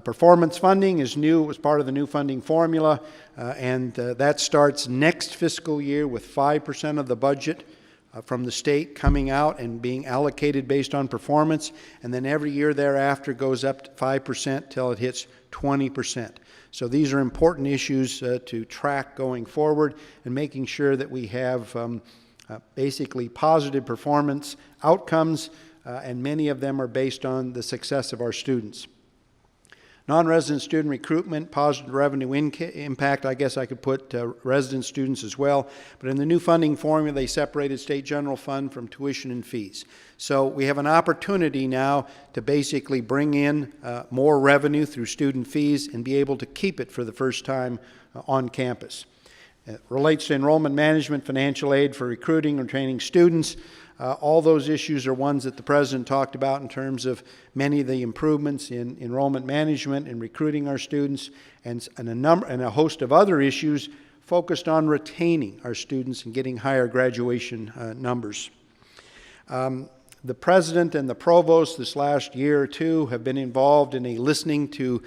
Performance funding is new. It was part of the new funding formula, and that starts next fiscal year with 5% of the budget from the state coming out and being allocated based on performance, and then every year thereafter goes up to 5% till it hits 20%. So these are important issues to track going forward and making sure that we have basically positive performance outcomes, and many of them are based on the success of our students. Non-resident student recruitment, positive revenue impact, I guess I could put resident students as well. But in the new funding formula, they separated state general fund from tuition and fees. So we have an opportunity now to basically bring in more revenue through student fees and be able to keep it for the first time on campus. It relates to enrollment management, financial aid for recruiting or training students. All those issues are ones that the President talked about in terms of many of the improvements in enrollment management and recruiting our students, and a host of other issues focused on retaining our students and getting higher graduation numbers. The President and the Provost this last year or two have been involved in a listening to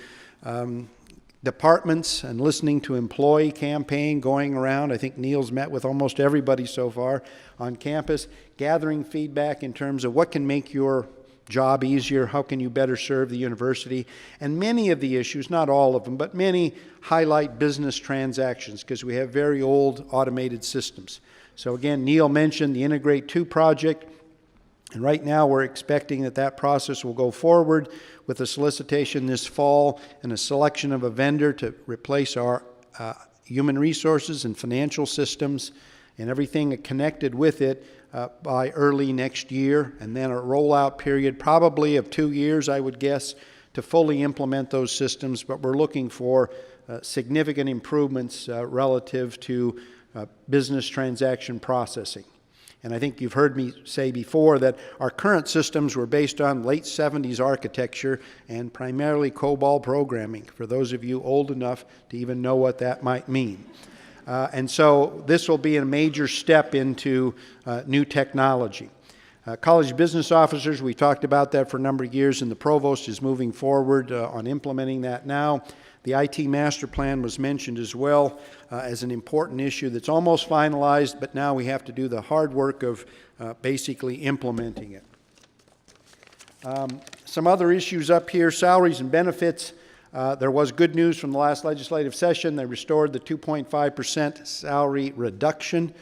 departments and listening to employee campaign going around. I think Neal's met with almost everybody so far on campus, gathering feedback in terms of what can make your job easier, how can you better serve the university. And many of the issues, not all of them, but many highlight business transactions because we have very old automated systems. So again, Neal mentioned the Integrate 2 project, and right now we're expecting that that process will go forward with a solicitation this fall and a selection of a vendor to replace our human resources and financial systems and everything connected with it by early next year, and then a rollout period probably of 2 years, I would guess, to fully implement those systems. But we're looking for significant improvements relative to business transaction processing. And I think you've heard me say before that our current systems were based on late 70s architecture and primarily COBOL programming, for those of you old enough to even know what that might mean. And so this will be a major step into new technology. College business officers, we talked about that for a number of years, and the provost is moving forward on implementing that now. The IT master plan was mentioned as well as an important issue that's almost finalized, but now we have to do the hard work of basically implementing it. Some other issues up here, salaries and benefits. There was good news from the last legislative session. They restored the 2.5% salary reduction,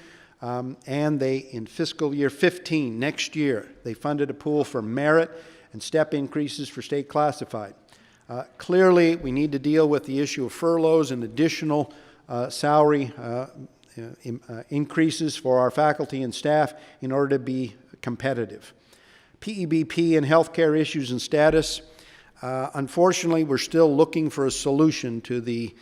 and they, in fiscal year 15, next year, they funded a pool for merit and step increases for state classified. Clearly, we need to deal with the issue of furloughs and additional salary increases for our faculty and staff in order to be competitive. PEBP and healthcare issues and status. Unfortunately, we're still looking for a solution to the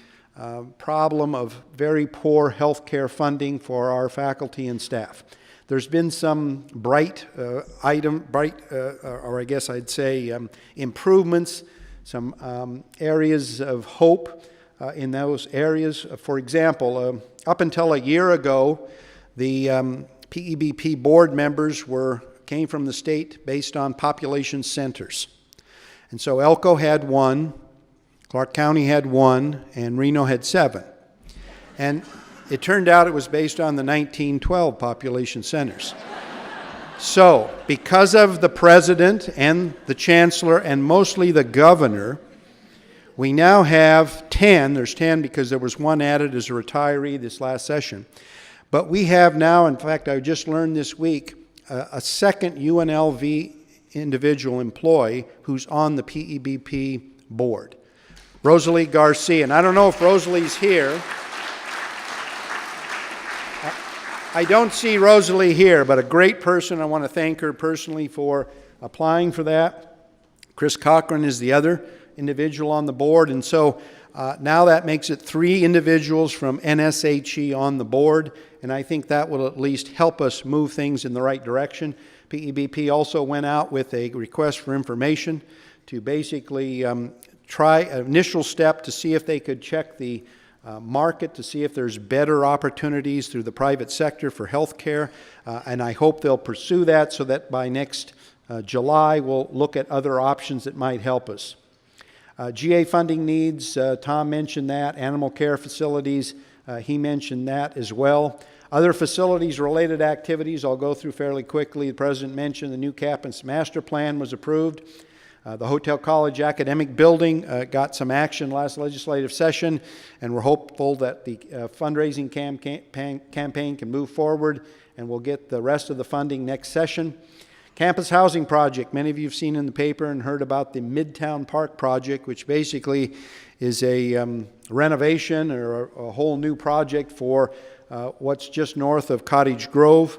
problem of very poor healthcare funding for our faculty and staff. There's been some bright or I guess I'd say improvements, some areas of hope in those areas. For example, up until a year ago, the PEBP board members came from the state based on population centers. And so Elko had 1, Clark County had 1, and Reno had 7. And it turned out it was based on the 1912 population centers. So, because of the president and the chancellor and mostly the governor, we now have 10. There's 10 because there was 1 added as a retiree this last session. But we have now, in fact, I just learned this week, a second UNLV individual employee who's on the PEBP board, Rosalie Garcia. And I don't know if Rosalie's here. I don't see Rosalie here, but a great person. I want to thank her personally for applying for that. Chris Cochran is the other individual on the board, and so now that makes it 3 individuals from NSHE on the board, and I think that will at least help us move things in the right direction. PEBP also went out with a request for information to basically try an initial step to see if they could check the market to see if there's better opportunities through the private sector for health care, and I hope they'll pursue that so that by next July we'll look at other options that might help us. GA funding needs, Tom mentioned that. Animal care facilities, he mentioned that as well. Other facilities-related activities I'll go through fairly quickly. The President mentioned the new campus master plan was approved. The Hotel College Academic Building got some action last legislative session, and we're hopeful that the fundraising campaign can move forward, and we'll get the rest of the funding next session. Campus housing project, many of you have seen in the paper and heard about the Midtown Park project, which basically is a renovation or a whole new project for what's just north of Cottage Grove.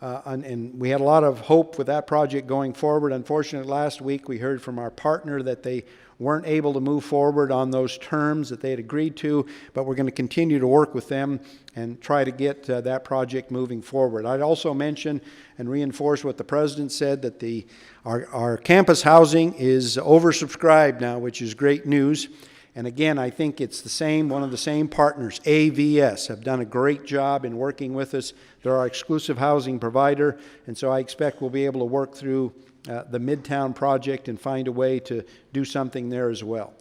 And we had a lot of hope with that project going forward. Unfortunately, last week we heard from our partner that they weren't able to move forward on those terms that they had agreed to, but we're going to continue to work with them and try to get that project moving forward. I'd also mention and reinforce what the President said, that our campus housing is oversubscribed now, which is great news. And again, I think it's one of the same partners, AVS, have done a great job in working with us. They're our exclusive housing provider, and so I expect we'll be able to work through the Midtown project and find a way to do something there as well.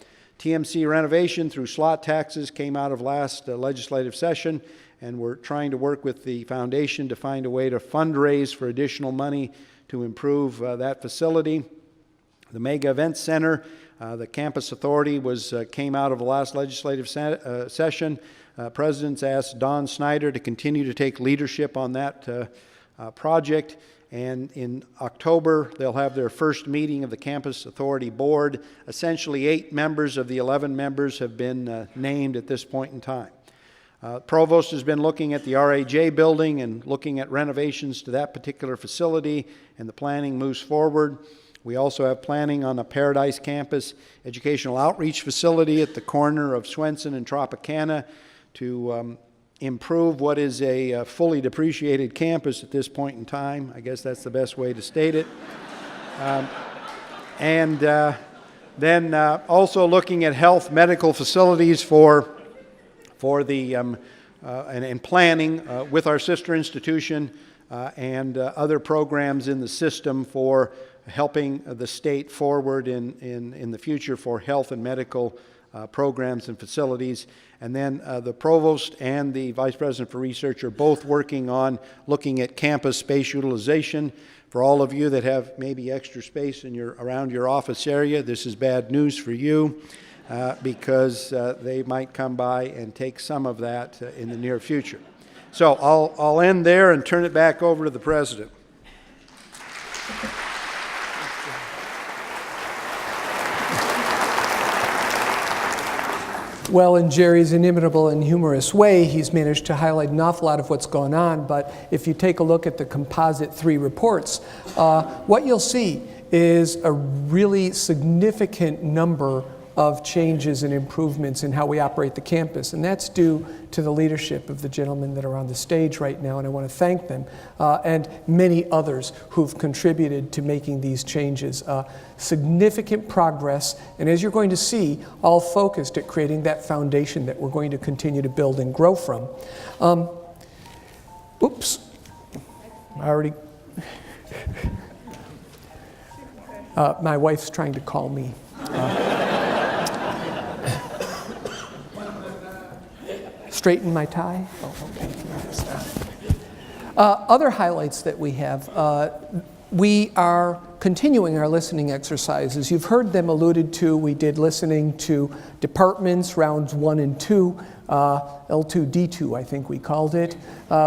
TMC renovation through slot taxes came out of last legislative session, and we're trying to work with the foundation to find a way to fundraise for additional money to improve that facility. The Mega Events Center, the Campus Authority came out of the last legislative session. President's asked Don Snyder to continue to take leadership on that project. And in October, they'll have their first meeting of the Campus Authority Board. Essentially, 8 members of the 11 members have been named at this point in time. Provost has been looking at the RAJ building and looking at renovations to that particular facility, and the planning moves forward. We also have planning on a Paradise Campus educational outreach facility at the corner of Swenson and Tropicana to improve what is a fully depreciated campus at this point in time. I guess that's the best way to state it. Then also looking at health medical facilities for the and planning with our sister institution and other programs in the system for helping the state forward in the future for health and medical programs and facilities. And then the provost and the vice president for research are both working on looking at campus space utilization. For all of you that have maybe extra space around your office area, this is bad news for you because they might come by and take some of that in the near future. So I'll end there and turn it back over to the president. Well, in Jerry's inimitable and humorous way, he's managed to highlight an awful lot of what's going on. But if you take a look at the composite 3 reports, what you'll see is a really significant number of changes and improvements in how we operate the campus. And that's due to the leadership of the gentlemen that are on the stage right now, and I want to thank them, and many others who've contributed to making these changes. Significant progress, and as you're going to see, all focused at creating that foundation that we're going to continue to build and grow from. Oops, I already... my wife's trying to call me. Straighten my tie? Oh, okay. Other highlights that we have, we are continuing our listening exercises. You've heard them alluded to. We did listening to departments, rounds 1 and 2, L2, D2, I think we called it.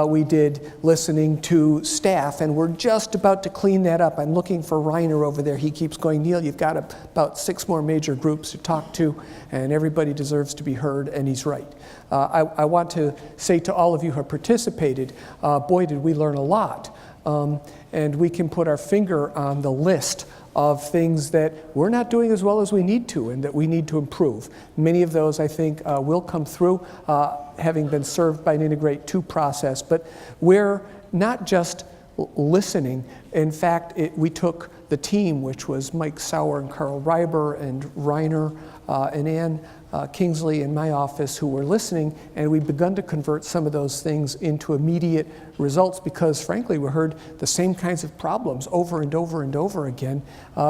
We did listening to staff, and we're just about to clean that up. I'm looking for Reiner over there. He keeps going, Neal, you've got about 6 more major groups to talk to, and everybody deserves to be heard, and he's right. I want to say to all of you who have participated, boy, did we learn a lot. And we can put our finger on the list of things that we're not doing as well as we need to and that we need to improve. Many of those, I think, will come through, having been served by an Integrate 2 process. But we're not just listening. In fact, we took the team, which was Mike Sauer and Carl Reiber and Reiner and Ann Kingsley in my office, who were listening, and we've begun to convert some of those things into immediate results because, frankly, we heard the same kinds of problems over and over and over again.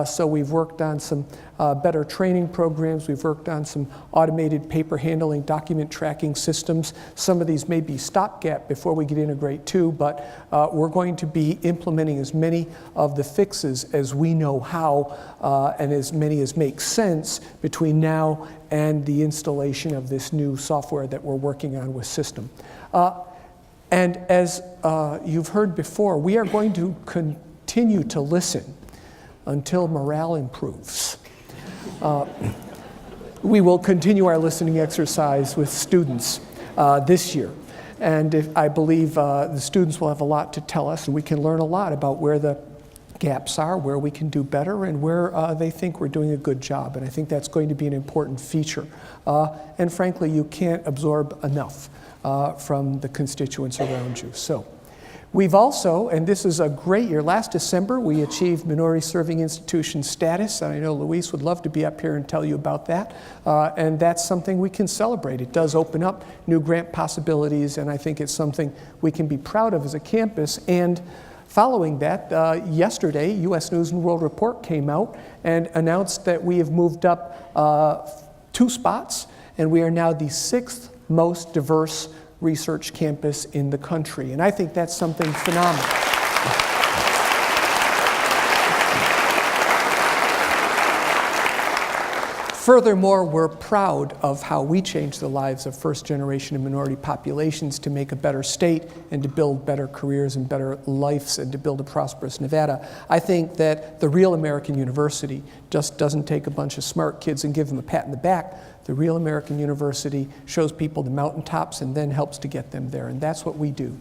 So we've worked on some better training programs. We've worked on some automated paper handling document tracking systems. Some of these may be stopgap before we get Integrate 2, but we're going to be implementing as many of the fixes as we know how and as many as make sense between now and the installation of this new software that we're working on with System. And as you've heard before, we are going to continue to listen until morale improves. We will continue our listening exercise with students this year. And I believe the students will have a lot to tell us, and we can learn a lot about where the gaps are, where we can do better, and where they think we're doing a good job. And I think that's going to be an important feature. And frankly, you can't absorb enough from the constituents around you. So we've also, and this is a great year, last December we achieved Minority Serving Institution status. I know Luis would love to be up here and tell you about that. And that's something we can celebrate. It does open up new grant possibilities, and I think it's something we can be proud of as a campus. And following that, yesterday, U.S. News and World Report came out and announced that we have moved up 2 spots, and we are now the 6th most diverse research campus in the country. And I think that's something phenomenal. Furthermore, we're proud of how we change the lives of first-generation and minority populations to make a better state and to build better careers and better lives and to build a prosperous Nevada. I think that the real American university just doesn't take a bunch of smart kids and give them a pat in the back. The real American university shows people the mountaintops and then helps to get them there, and that's what we do.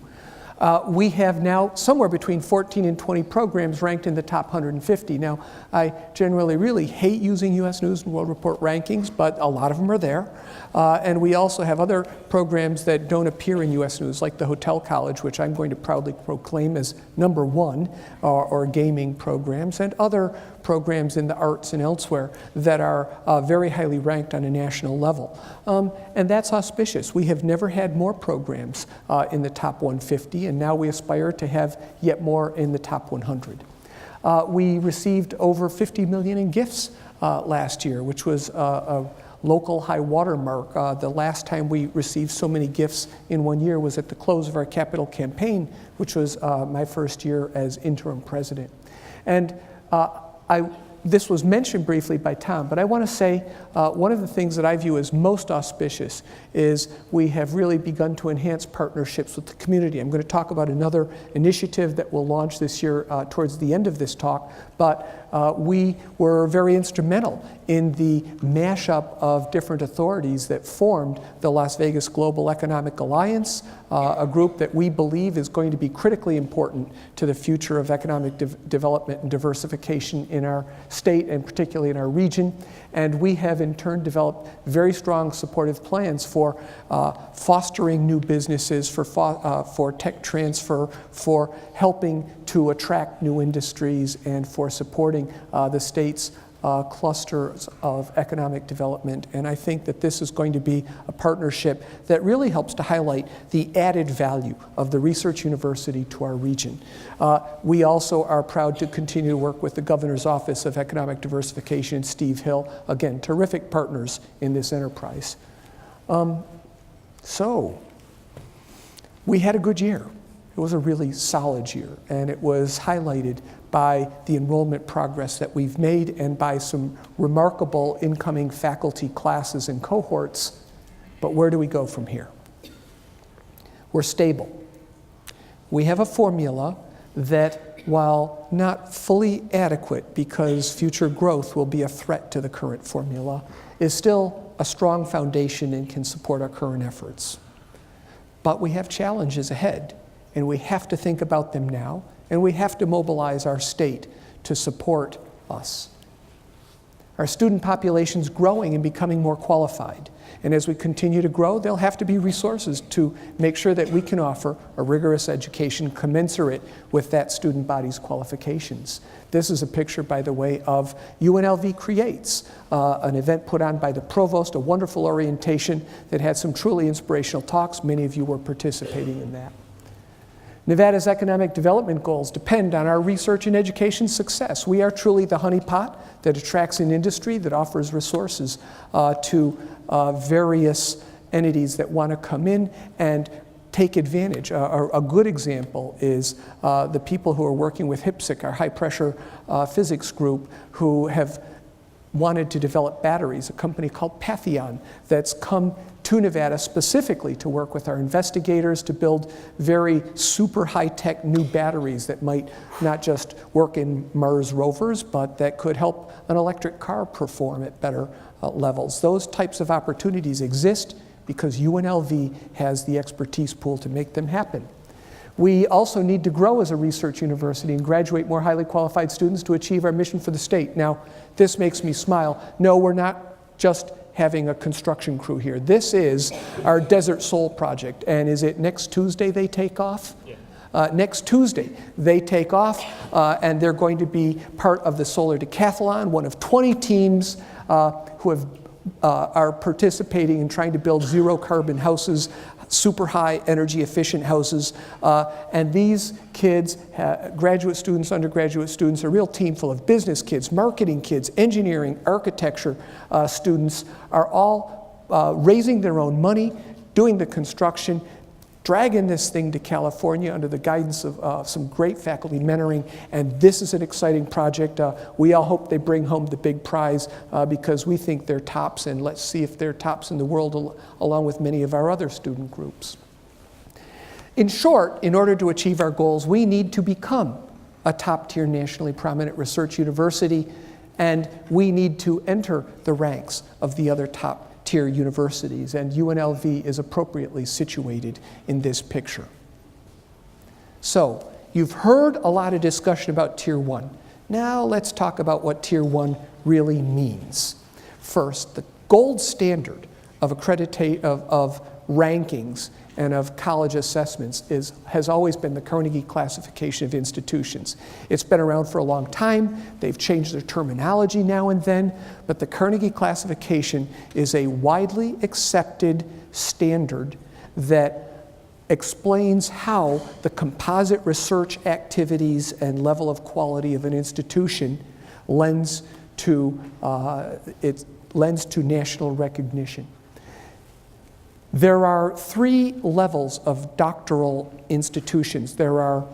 We have now somewhere between 14 and 20 programs ranked in the top 150. Now, I generally really hate using U.S. News and World Report rankings, but a lot of them are there. And we also have other programs that don't appear in U.S. News, like the Hotel College, which I'm going to proudly proclaim as #1, or gaming programs, and other programs in the arts and elsewhere that are very highly ranked on a national level. And that's auspicious. We have never had more programs in the top 150, and now we aspire to have yet more in the top 100. We received over $50 million in gifts last year, which was a local high water mark. The last time we received so many gifts in one year was at the close of our capital campaign, which was my first year as interim president. And this was mentioned briefly by Tom, but I want to say one of the things that I view as most auspicious is we have really begun to enhance partnerships with the community. I'm going to talk about another initiative that we'll launch this year towards the end of this talk, but we were very instrumental in the mashup of different authorities that formed the Las Vegas Global Economic Alliance, a group that we believe is going to be critically important to the future of economic development and diversification in our state and particularly in our region. And we have in turn developed very strong supportive plans for fostering new businesses, for tech transfer, for helping to attract new industries, and for supporting the state's clusters of economic development. And I think that this is going to be a partnership that really helps to highlight the added value of the research university to our region. We also are proud to continue to work with the Governor's Office of Economic Diversification, Steve Hill. Again, terrific partners in this enterprise. So, we had a good year. It was a really solid year, and it was highlighted by the enrollment progress that we've made and by some remarkable incoming faculty classes and cohorts. But where do we go from here? We're stable. We have a formula that, while not fully adequate because future growth will be a threat to the current formula, is still a strong foundation and can support our current efforts. But we have challenges ahead, and we have to think about them now, and we have to mobilize our state to support us. Our student population is growing and becoming more qualified. And as we continue to grow, there'll have to be resources to make sure that we can offer a rigorous education commensurate with that student body's qualifications. This is a picture, by the way, of UNLV Creates, an event put on by the provost, a wonderful orientation that had some truly inspirational talks. Many of you were participating in that. Nevada's economic development goals depend on our research and education success. We are truly the honeypot that attracts an industry that offers resources to various entities that want to come in and take advantage. A good example is the people who are working with HPSC, our high-pressure physics group, who have wanted to develop batteries, a company called Patheon that's come to Nevada specifically to work with our investigators to build very super high-tech new batteries that might not just work in Mars rovers, but that could help an electric car perform at better levels. Those types of opportunities exist because UNLV has the expertise pool to make them happen. We also need to grow as a research university and graduate more highly qualified students to achieve our mission for the state. Now, this makes me smile. No, we're not just having a construction crew here. This is our Desert Soul project. And is it next Tuesday they take off? Yeah. Next Tuesday they take off, and they're going to be part of the Solar Decathlon, one of 20 teams who have are participating in trying to build zero carbon houses, super high energy efficient houses. And these kids, graduate students, undergraduate students, a real team full of business kids, marketing kids, engineering, architecture students, are all raising their own money, doing the construction, dragging this thing to California under the guidance of some great faculty mentoring, and this is an exciting project. We all hope they bring home the big prize because we think they're tops, and let's see if they're tops in the world along with many of our other student groups. In short, in order to achieve our goals, we need to become a top-tier nationally prominent research university, and we need to enter the ranks of the other top-tier universities, and UNLV is appropriately situated in this picture. So, you've heard a lot of discussion about Tier 1. Now let's talk about what Tier 1 really means. First, the gold standard of rankings and of college assessments has always been the Carnegie classification of institutions. It's been around for a long time. They've changed their terminology now and then, but the Carnegie classification is a widely accepted standard that explains how the composite research activities and level of quality of an institution lends to national recognition. There are 3 levels of doctoral institutions. There are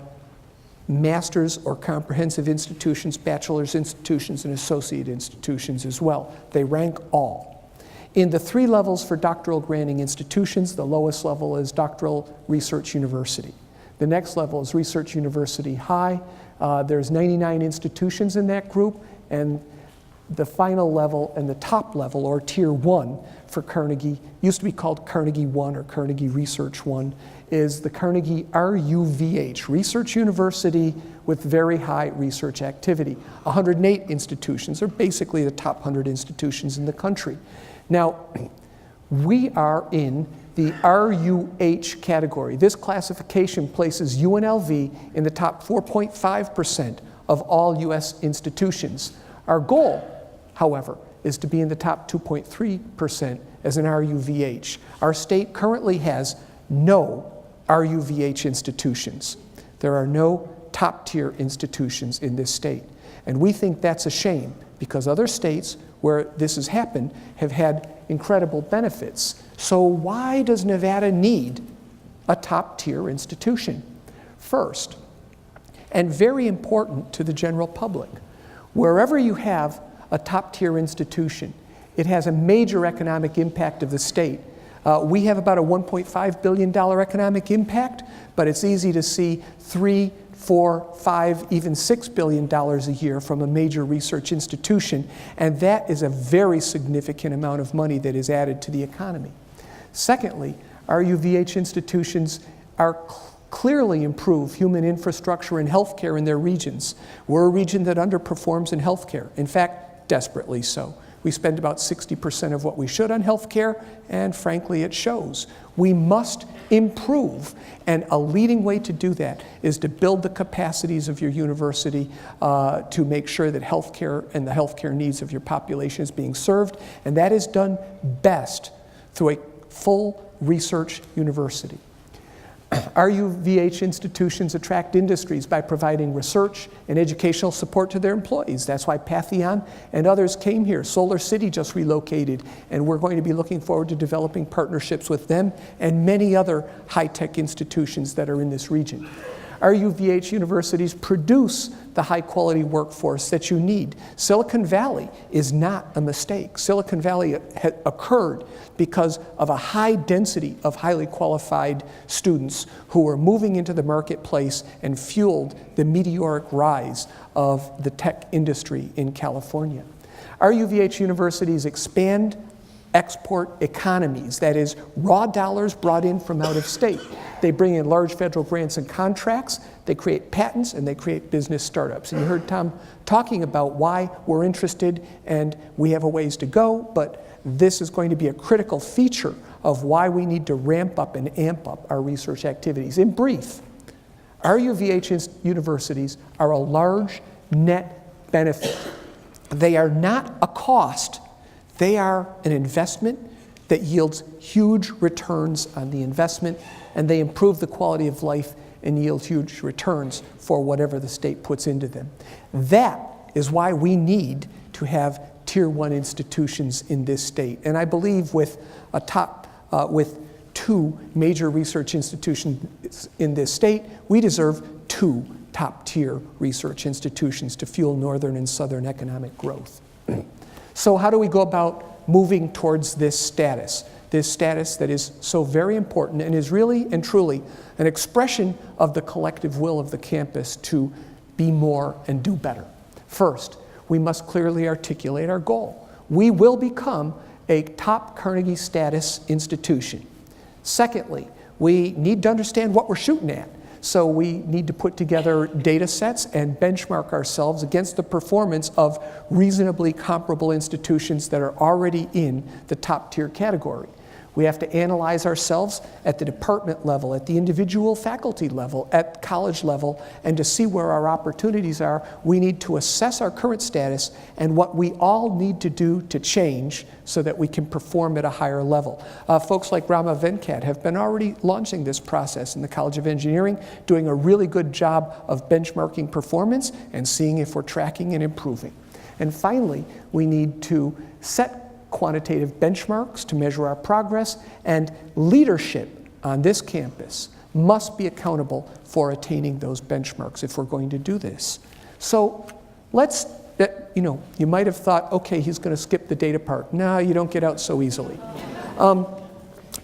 master's or comprehensive institutions, bachelor's institutions, and associate institutions as well. They rank all. In the 3 levels for doctoral granting institutions, the lowest level is doctoral research university. The next level is research university high. There's 99 institutions in that group, and the final level and the top level, or Tier 1 for Carnegie, used to be called Carnegie 1 or Carnegie Research 1, is the Carnegie RUVH, Research University with very high research activity. 108 institutions are basically the top 100 institutions in the country. Now, we are in the RUH category. This classification places UNLV in the top 4.5% of all US institutions. Our goal, however, is to be in the top 2.3% as an RUVH. Our state currently has no RUVH institutions. There are no top-tier institutions in this state. And we think that's a shame because other states where this has happened have had incredible benefits. So why does Nevada need a top-tier institution? First, and very important to the general public, wherever you have a top-tier institution, it has a major economic impact of the state. We have about a $1.5 billion economic impact, but it's easy to see $3, $4, $5, even $6 billion a year from a major research institution, and that is a very significant amount of money that is added to the economy. Secondly, RUVH institutions are clearly improve human infrastructure and healthcare in their regions. We're a region that underperforms in healthcare. In fact, desperately so. We spend about 60% of what we should on healthcare, and frankly, it shows. We must improve, and a leading way to do that is to build the capacities of your university to make sure that healthcare and the healthcare needs of your population is being served, and that is done best through a full research university. RUVH institutions attract industries by providing research and educational support to their employees. That's why Patheon and others came here. Solar City just relocated, and we're going to be looking forward to developing partnerships with them and many other high-tech institutions that are in this region. RUVH universities produce the high-quality workforce that you need. Silicon Valley is not a mistake. Silicon Valley occurred because of a high density of highly qualified students who were moving into the marketplace and fueled the meteoric rise of the tech industry in California. RUVH universities expand export economies, that is, raw dollars brought in from out of state. They bring in large federal grants and contracts, they create patents, and they create business startups. And you heard Tom talking about why we're interested, and we have a ways to go, but this is going to be a critical feature of why we need to ramp up and amp up our research activities. In brief, RUVH universities are a large net benefit. They are not a cost. They are an investment that yields huge returns on the investment, and they improve the quality of life and yield huge returns for whatever the state puts into them. That is why we need to have Tier 1 institutions in this state. And I believe with with 2 major research institutions in this state, we deserve 2 top-tier research institutions to fuel northern and southern economic growth. So how do we go about moving towards this status that is so very important and is really and truly an expression of the collective will of the campus to be more and do better? First, we must clearly articulate our goal. We will become a top Carnegie status institution. Secondly, we need to understand what we're shooting at. So we need to put together data sets and benchmark ourselves against the performance of reasonably comparable institutions that are already in the top tier category. We have to analyze ourselves at the department level, at the individual faculty level, at college level, and to see where our opportunities are, we need to assess our current status and what we all need to do to change so that we can perform at a higher level. Folks like Rama Venkat have been already launching this process in the College of Engineering, doing a really good job of benchmarking performance and seeing if we're tracking and improving. And finally, we need to set quantitative benchmarks to measure our progress, and leadership on this campus must be accountable for attaining those benchmarks if we're going to do this. So let's, you might have thought, okay, he's going to skip the data part. No, you don't get out so easily.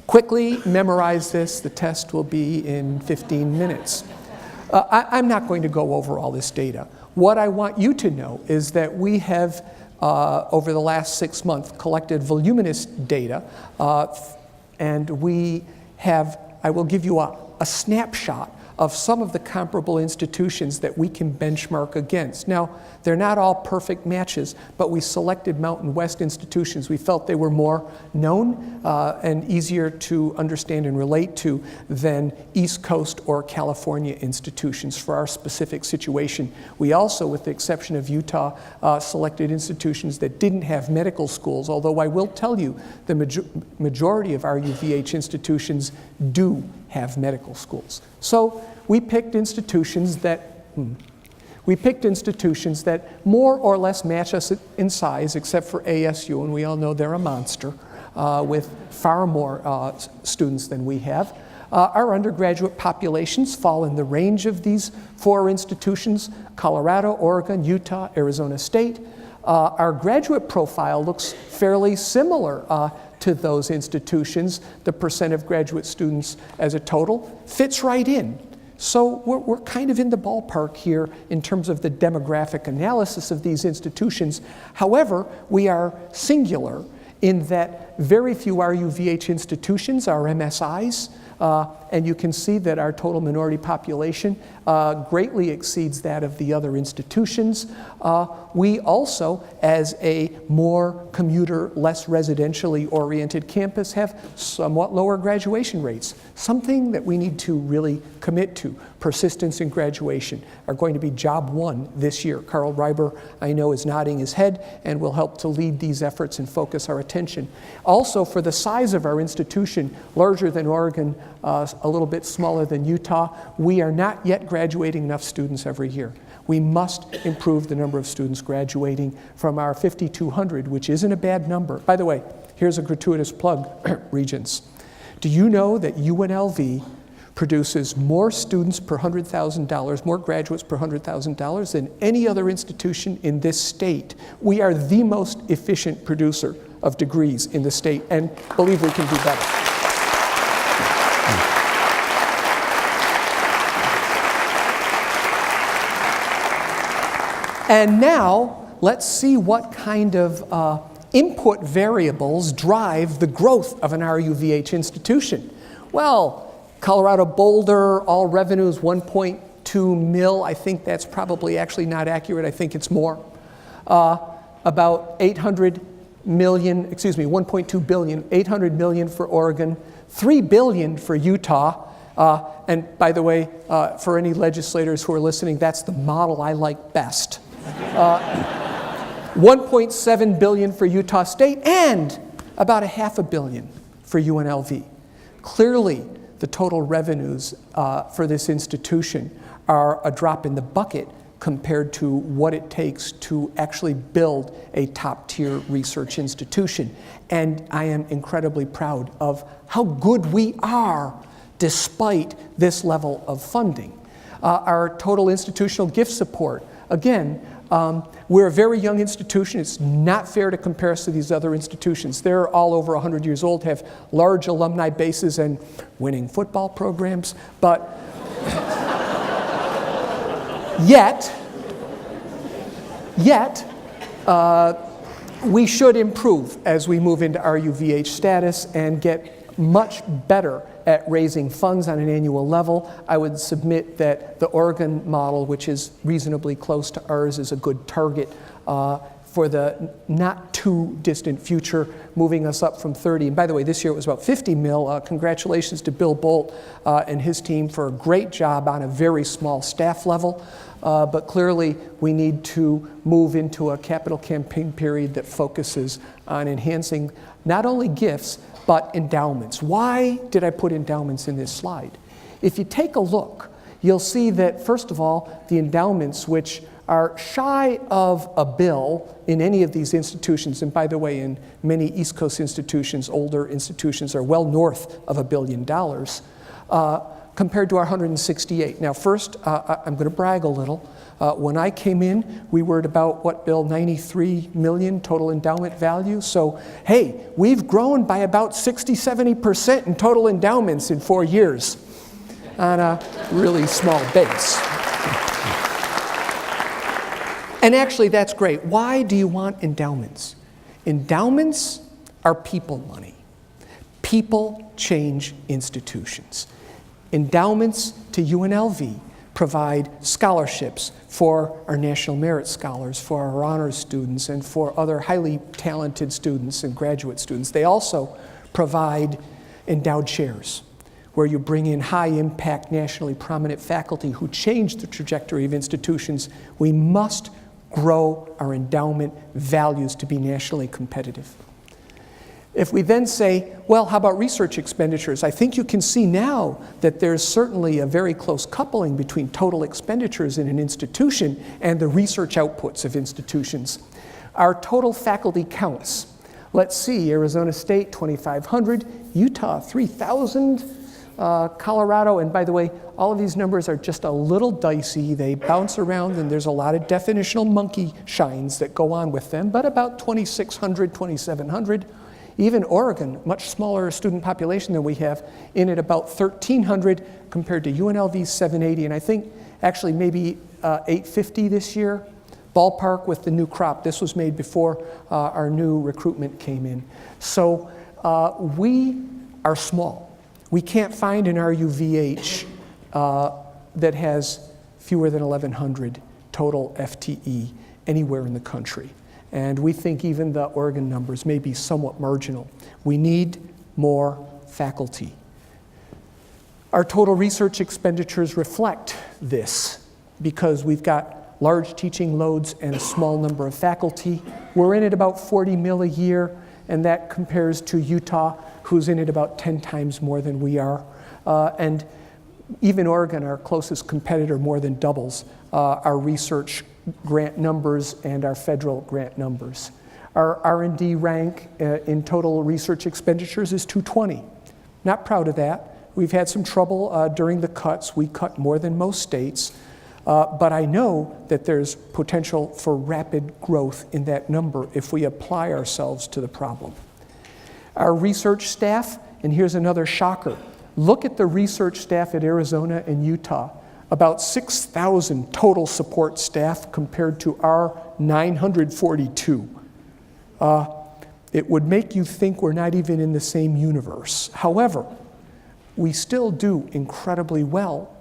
Quickly memorize this. The test will be in 15 minutes. I'm not going to go over all this data. What I want you to know is that we have over the last 6 months, collected voluminous data, and we have, I will give you a snapshot of some of the comparable institutions that we can benchmark against. Now, they're not all perfect matches, but we selected Mountain West institutions. We felt they were more known and easier to understand and relate to than East Coast or California institutions for our specific situation. We also, with the exception of Utah, selected institutions that didn't have medical schools, although I will tell you the majority of our UVH institutions do have medical schools. So we picked institutions that more or less match us in size, except for ASU, and we all know they're a monster with far more students than we have. Our undergraduate populations fall in the range of these 4 institutions: Colorado, Oregon, Utah, Arizona State. Our graduate profile looks fairly similar to those institutions. The percent of graduate students as a total fits right in. So we're kind of in the ballpark here in terms of the demographic analysis of these institutions. However, we are singular in that very few RUVH institutions are MSIs, and you can see that our total minority population greatly exceeds that of the other institutions. We also, as a more commuter, less residentially oriented campus, have somewhat lower graduation rates. Something that we need to really commit to. Persistence in graduation are going to be job 1 this year. Carl Reiber, I know, is nodding his head and will help to lead these efforts and focus our attention. Also, for the size of our institution, larger than Oregon, a little bit smaller than Utah, we are not yet graduating enough students every year. We must improve the number of students graduating from our 5,200, which isn't a bad number. By the way, here's a gratuitous plug, Regents. Do you know that UNLV produces more students per $100,000, more graduates per $100,000 than any other institution in this state? We are the most efficient producer of degrees in the state, and believe we can do better. And now, let's see what kind of input variables drive the growth of an RUVH institution. Well, Colorado Boulder, all revenues 1.2 mil. I think that's probably actually not accurate. I think it's more. About 800 million, 1.2 billion, 800 million for Oregon, 3 billion for Utah. And by the way, for any legislators who are listening, that's the model I like best. $1.7 billion for Utah State, and about $500 million for UNLV. Clearly, the total revenues for this institution are a drop in the bucket compared to what it takes to actually build a top-tier research institution. And I am incredibly proud of how good we are despite this level of funding. Our total institutional gift support, again, we're a very young institution. It's not fair to compare us to these other institutions. They're all over 100 years old, have large alumni bases and winning football programs, but yet, we should improve as we move into RUVH status and get much better at raising funds on an annual level. I would submit that the Oregon model, which is reasonably close to ours, is a good target for the not too distant future, moving us up from 30. And by the way, this year it was about 50 mil. Congratulations to Bill Bolt and his team for a great job on a very small staff level. But clearly we need to move into a capital campaign period that focuses on enhancing not only gifts, but endowments. Why did I put endowments in this slide? If you take a look, you'll see that, first of all, the endowments, which are shy of a bill in any of these institutions, and by the way, in many East Coast institutions, older institutions are well north of $1 billion, compared to our 168. Now, first, I'm going to brag a little. When I came in, we were at about, what, Bill, 93 million total endowment value. So, hey, we've grown by about 60–70% in total endowments in 4 years on a really small base. And actually, that's great. Why do you want endowments? Endowments are people money. People change institutions. Endowments to UNLV provide scholarships for our National Merit Scholars, for our honors students, and for other highly talented students and graduate students. They also provide endowed chairs, where you bring in high-impact, nationally prominent faculty who change the trajectory of institutions. We must grow our endowment values to be nationally competitive. If we then say, well, how about research expenditures? I think you can see now that there's certainly a very close coupling between total expenditures in an institution and the research outputs of institutions. Our total faculty counts. Let's see, Arizona State, 2,500, Utah, 3,000, Colorado, and by the way, all of these numbers are just a little dicey. They bounce around, and there's a lot of definitional monkey shines that go on with them, but about 2,600, 2,700. Even Oregon, much smaller student population than we have, in at about 1,300 compared to UNLV's 780, and I think actually maybe 850 this year, ballpark with the new crop. This was made before our new recruitment came in. So we are small. We can't find an RUVH that has fewer than 1,100 total FTE anywhere in the country. And we think even the Oregon numbers may be somewhat marginal. We need more faculty. Our total research expenditures reflect this because we've got large teaching loads and a small number of faculty. We're in at about 40 mil a year, and that compares to Utah, who's in at about 10 times more than we are. And even Oregon, our closest competitor, more than doubles our research grant numbers and our federal grant numbers. Our R&D rank in total research expenditures is 220. Not proud of that. We've had some trouble during the cuts. We cut more than most states, but I know that there's potential for rapid growth in that number if we apply ourselves to the problem. Our research staff, and here's another shocker. Look at the research staff at Arizona and Utah. About 6,000 total support staff compared to our 942. It would make you think we're not even in the same universe. However, we still do incredibly well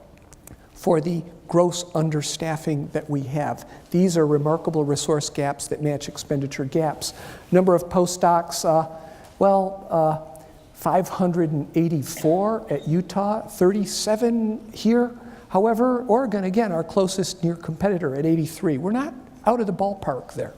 for the gross understaffing that we have. These are remarkable resource gaps that match expenditure gaps. Number of postdocs, 584 at Utah, 37 here. However, Oregon, again, our closest near competitor at 83. We're not out of the ballpark there.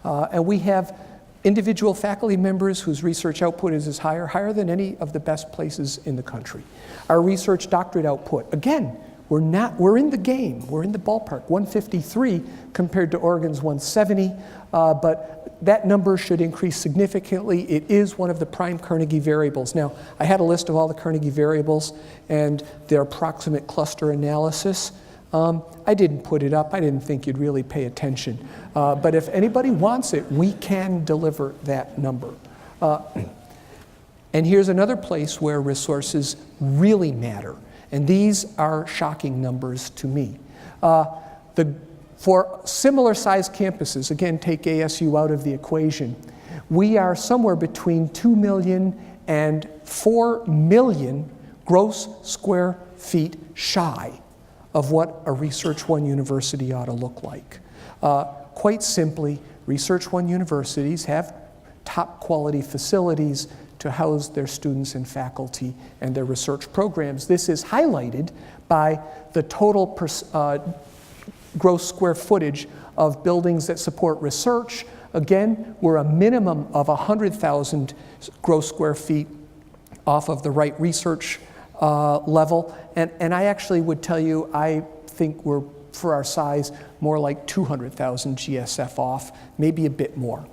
And we have individual faculty members whose research output is higher than any of the best places in the country. Our research doctorate output, again, we're in the game, we're in the ballpark, 153 compared to Oregon's 170, but that number should increase significantly. It is one of the prime Carnegie variables. Now, I had a list of all the Carnegie variables and their approximate cluster analysis. I didn't put it up. I didn't think you'd really pay attention. But if anybody wants it, we can deliver that number. And here's another place where resources really matter. And these are shocking numbers to me. For similar sized campuses, again, take ASU out of the equation, we are somewhere between 2 million and 4 million gross square feet shy of what a Research One university ought to look like. Quite simply, Research One universities have top quality facilities to house their students and faculty and their research programs. This is highlighted by the total gross square footage of buildings that support research. Again, we're a minimum of 100,000 gross square feet off of the right research level. And I actually would tell you, I think we're, for our size, more like 200,000 GSF off, maybe a bit more.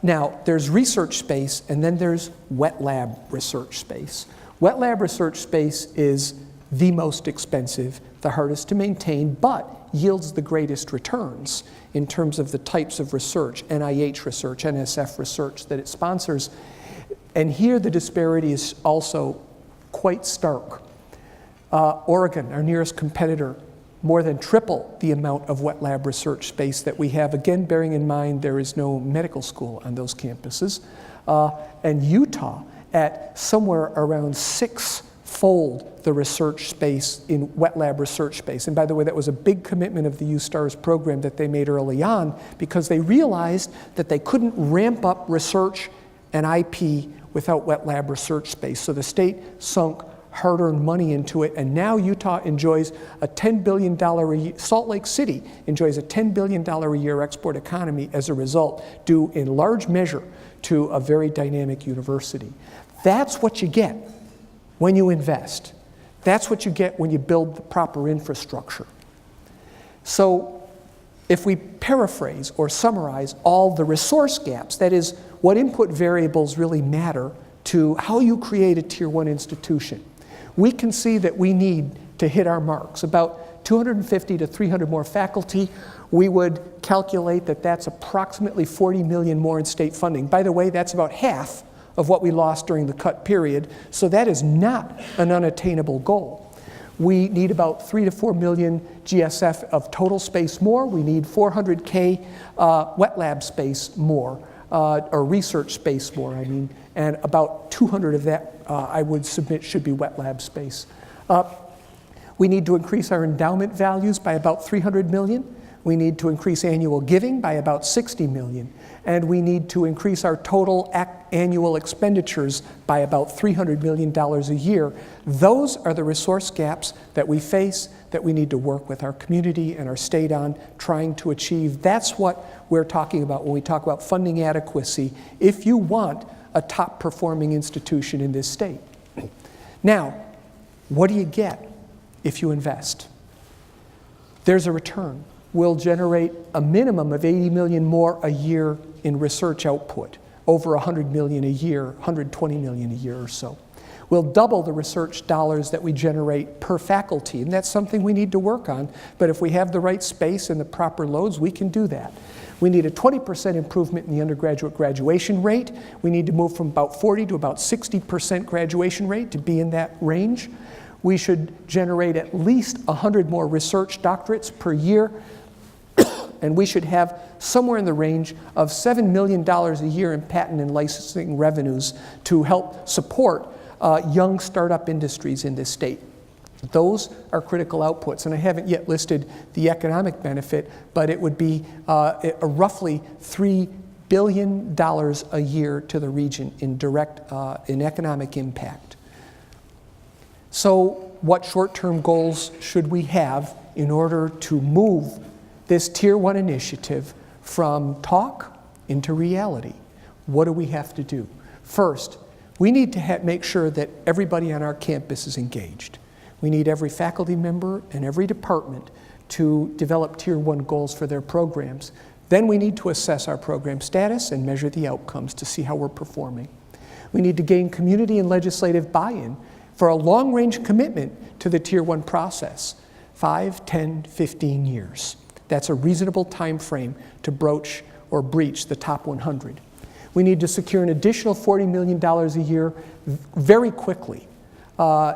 Now, there's research space, and then there's wet lab research space. Wet lab research space is the most expensive, the hardest to maintain, but yields the greatest returns in terms of the types of research, NIH research, NSF research that it sponsors. And here the disparity is also quite stark. Oregon, our nearest competitor, more than triple the amount of wet lab research space that we have, again, bearing in mind there is no medical school on those campuses. And Utah at somewhere around 6-fold the research space in wet lab research space. And by the way, that was a big commitment of the U-STARS program that they made early on because they realized that they couldn't ramp up research and IP without wet lab research space. So the state sunk hard-earned money into it, and now Utah enjoys a $10 billion a year, Salt Lake City enjoys a $10 billion a year export economy as a result, due in large measure to a very dynamic university. That's what you get when you invest. That's what you get when you build the proper infrastructure. So if we paraphrase or summarize all the resource gaps, that is, what input variables really matter to how you create a Tier 1 institution, we can see that we need to hit our marks. About 250 to 300 more faculty. We would calculate that that's approximately 40 million more in state funding. By the way, that's about half of what we lost during the cut period, so that is not an unattainable goal. We need about 3 to 4 million GSF of total space more. We need 400K wet lab space more, or research space more, I mean, and about 200 of that I would submit should be wet lab space. We need to increase our endowment values by about 300 million. We need to increase annual giving by about 60 million. And we need to increase our total annual expenditures by about $300 million a year. Those are the resource gaps that we face, that we need to work with our community and our state on trying to achieve. That's what we're talking about when we talk about funding adequacy, if you want a top performing institution in this state. Now, what do you get if you invest? There's a return. We'll generate a minimum of 80 million more a year in research output, over 100 million a year, 120 million a year or so. We'll double the research dollars that we generate per faculty, and that's something we need to work on, but if we have the right space and the proper loads, we can do that. We need a 20% improvement in the undergraduate graduation rate. We need to move from about 40 to about 60% graduation rate to be in that range. We should generate at least 100 more research doctorates per year, and we should have somewhere in the range of $7 million a year in patent and licensing revenues to help support young startup industries in this state. Those are critical outputs, and I haven't yet listed the economic benefit, but it would be a roughly $3 billion a year to the region in direct in economic impact. So what short-term goals should we have in order to move this Tier 1 initiative from talk into reality. What do we have to do? First, we need to make sure that everybody on our campus is engaged. We need every faculty member and every department to develop Tier 1 goals for their programs. Then we need to assess our program status and measure the outcomes to see how we're performing. We need to gain community and legislative buy-in for a long-range commitment to the Tier 1 process, 5, 10, 15 years. That's a reasonable time frame to broach or breach the top 100. We need to secure an additional $40 million a year very quickly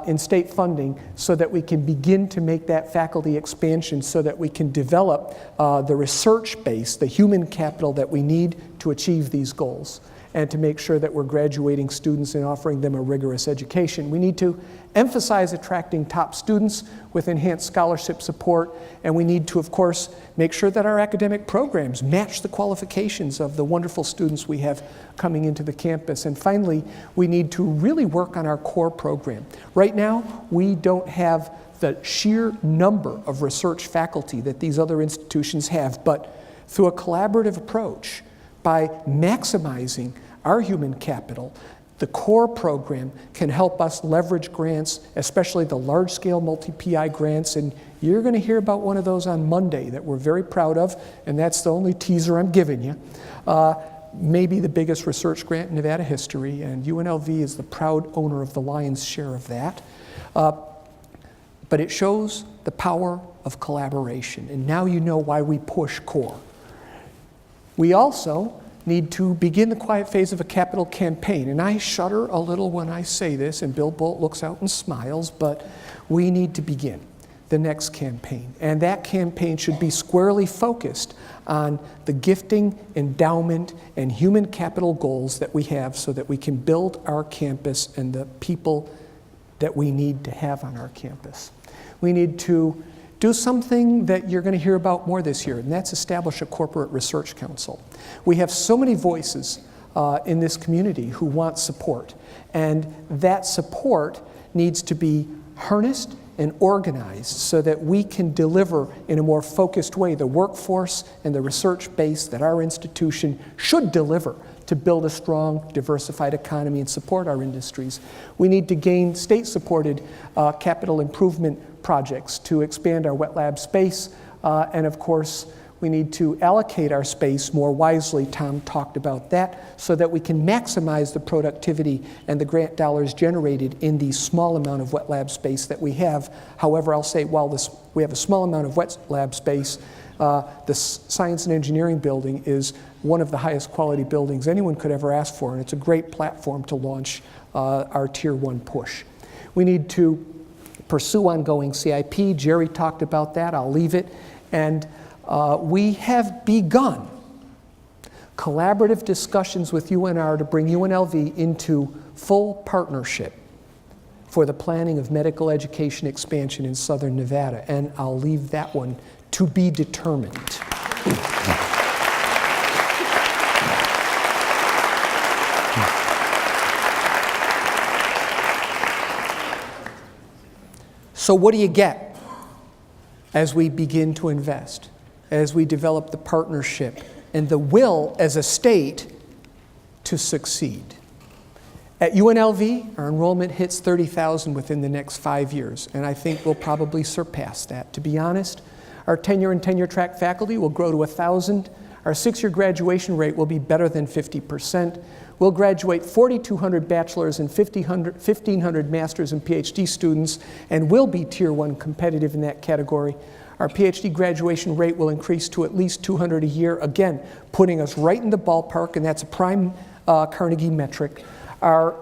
in state funding so that we can begin to make that faculty expansion so that we can develop the research base, the human capital that we need to achieve these goals and to make sure that we're graduating students and offering them a rigorous education. We need to emphasize attracting top students with enhanced scholarship support, and we need to, of course, make sure that our academic programs match the qualifications of the wonderful students we have coming into the campus. And finally, we need to really work on our core program. Right now, we don't have the sheer number of research faculty that these other institutions have, but through a collaborative approach, by maximizing our human capital, the core program can help us leverage grants, especially the large-scale multi-PI grants, and you're going to hear about one of those on Monday that we're very proud of, and that's the only teaser I'm giving you. Maybe the biggest research grant in Nevada history, and UNLV is the proud owner of the lion's share of that. But it shows the power of collaboration, and now you know why we push core. We also need to begin the quiet phase of a capital campaign. And I shudder a little when I say this, and Bill Bolt looks out and smiles, but we need to begin the next campaign. And that campaign should be squarely focused on the gifting, endowment, and human capital goals that we have so that we can build our campus and the people that we need to have on our campus. We need to do something that you're going to hear about more this year, and that's establish a corporate research council. We have so many voices in this community who want support, and that support needs to be harnessed and organized so that we can deliver in a more focused way the workforce and the research base that our institution should deliver to build a strong, diversified economy and support our industries. We need to gain state-supported capital improvement projects to expand our wet lab space, and of course, we need to allocate our space more wisely. Tom talked about that, so that we can maximize the productivity and the grant dollars generated in the small amount of wet lab space that we have. However, I'll say while we have a small amount of wet lab space, the Science and Engineering building is one of the highest quality buildings anyone could ever ask for, and it's a great platform to launch our Tier 1 push. We need to pursue ongoing CIP. Jerry talked about that. I'll leave it. And we have begun collaborative discussions with UNR to bring UNLV into full partnership for the planning of medical education expansion in Southern Nevada. And I'll leave that one to be determined. So what do you get as we begin to invest, as we develop the partnership and the will as a state to succeed? At UNLV, our enrollment hits 30,000 within the next 5 years, and I think we'll probably surpass that. To be honest, our tenure and tenure-track faculty will grow to 1,000. Our 6-year graduation rate will be better than 50%. We'll graduate 4,200 bachelor's and 1,500 master's and PhD students, and will be Tier 1 competitive in that category. Our PhD graduation rate will increase to at least 200 a year, again, putting us right in the ballpark, and that's a prime Carnegie metric. Our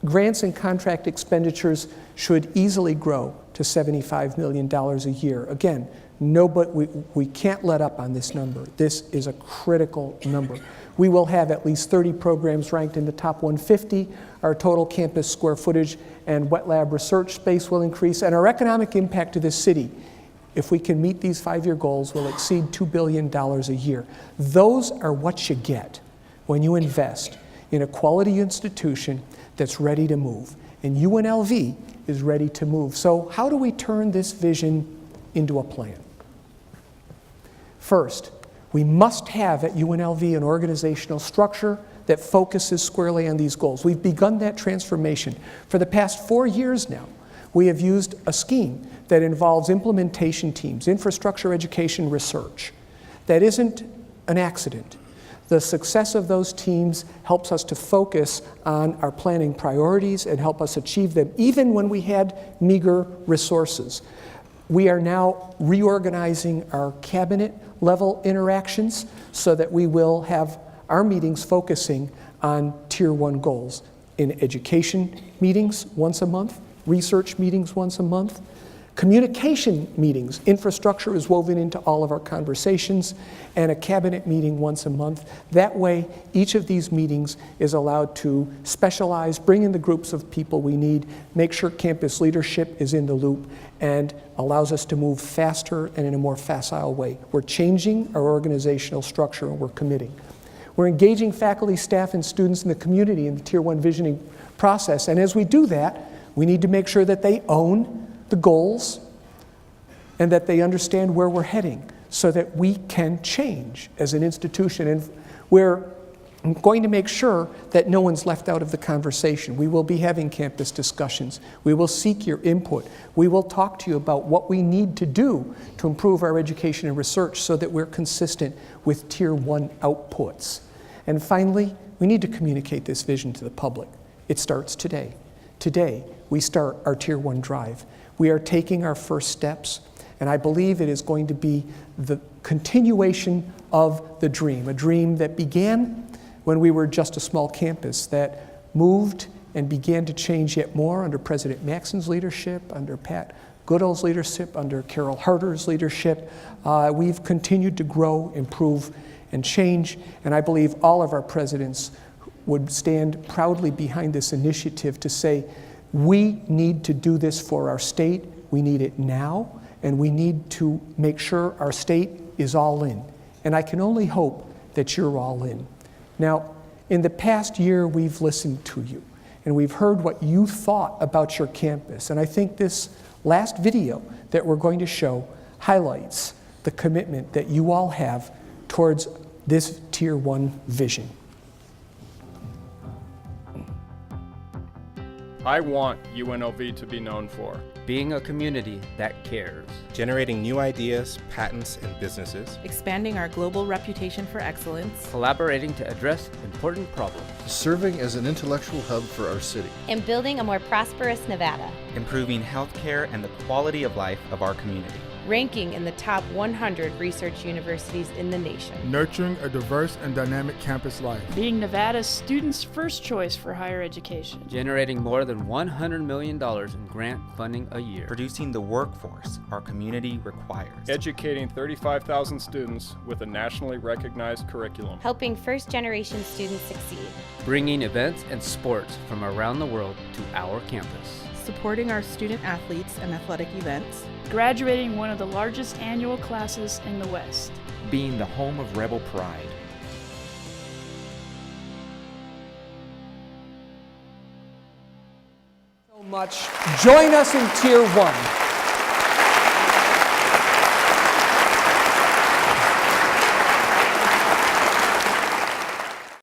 grants and contract expenditures should easily grow to $75 million a year. Again, we can't let up on this number. This is a critical number. We will have at least 30 programs ranked in the top 150. Our total campus square footage and wet lab research space will increase, and our economic impact to this city, if we can meet these 5-year goals, will exceed $2 billion a year. Those are what you get when you invest in a quality institution that's ready to move. And UNLV is ready to move. So how do we turn this vision into a plan? First, We must have at UNLV an organizational structure that focuses squarely on these goals. We've begun that transformation. For the past 4 years now, we have used a scheme that involves implementation teams, infrastructure, education, research. That isn't an accident. The success of those teams helps us to focus on our planning priorities and help us achieve them, even when we had meager resources. We are now reorganizing our cabinet level interactions so that we will have our meetings focusing on Tier 1 goals. In education meetings once a month, research meetings once a month, communication meetings. Infrastructure is woven into all of our conversations, and a cabinet meeting once a month. That way, each of these meetings is allowed to specialize, bring in the groups of people we need, make sure campus leadership is in the loop, and allows us to move faster and in a more facile way. We're changing our organizational structure, and we're committing. We're engaging faculty, staff, and students in the community in the Tier 1 visioning process, and as we do that, we need to make sure that they own the goals and that they understand where we're heading so that we can change as an institution. And we're going to make sure that no one's left out of the conversation. We will be having campus discussions. We will seek your input. We will talk to you about what we need to do to improve our education and research so that we're consistent with Tier 1 outputs. And finally, we need to communicate this vision to the public. It starts today. Today, we start our Tier 1 drive. We are taking our first steps, and I believe it is going to be the continuation of the dream, a dream that began when we were just a small campus, that moved and began to change yet more under President Maxon's leadership, under Pat Goodall's leadership, under Carol Harder's leadership. We've continued to grow, improve, and change, and I believe all of our presidents would stand proudly behind this initiative to say, we need to do this for our state, we need it now, and we need to make sure our state is all in. And I can only hope that you're all in. Now, in the past year, we've listened to you, and we've heard what you thought about your campus. And I think this last video that we're going to show highlights the commitment that you all have towards this Tier 1 vision. I want UNLV to be known for being a community that cares, generating new ideas, patents, and businesses, expanding our global reputation for excellence, collaborating to address important problems, serving as an intellectual hub for our city, and building a more prosperous Nevada, improving healthcare and the quality of life of our community, ranking in the top 100 research universities in the nation, nurturing a diverse and dynamic campus life, being Nevada's students' first choice for higher education, generating more than $100 million in grant funding a year, producing the workforce our community requires, educating 35,000 students with a nationally recognized curriculum, helping first-generation students succeed, bringing events and sports from around the world to our campus, supporting our student athletes and athletic events, graduating one of the largest annual classes in the West, being the home of Rebel Pride. So much. Join us in Tier 1.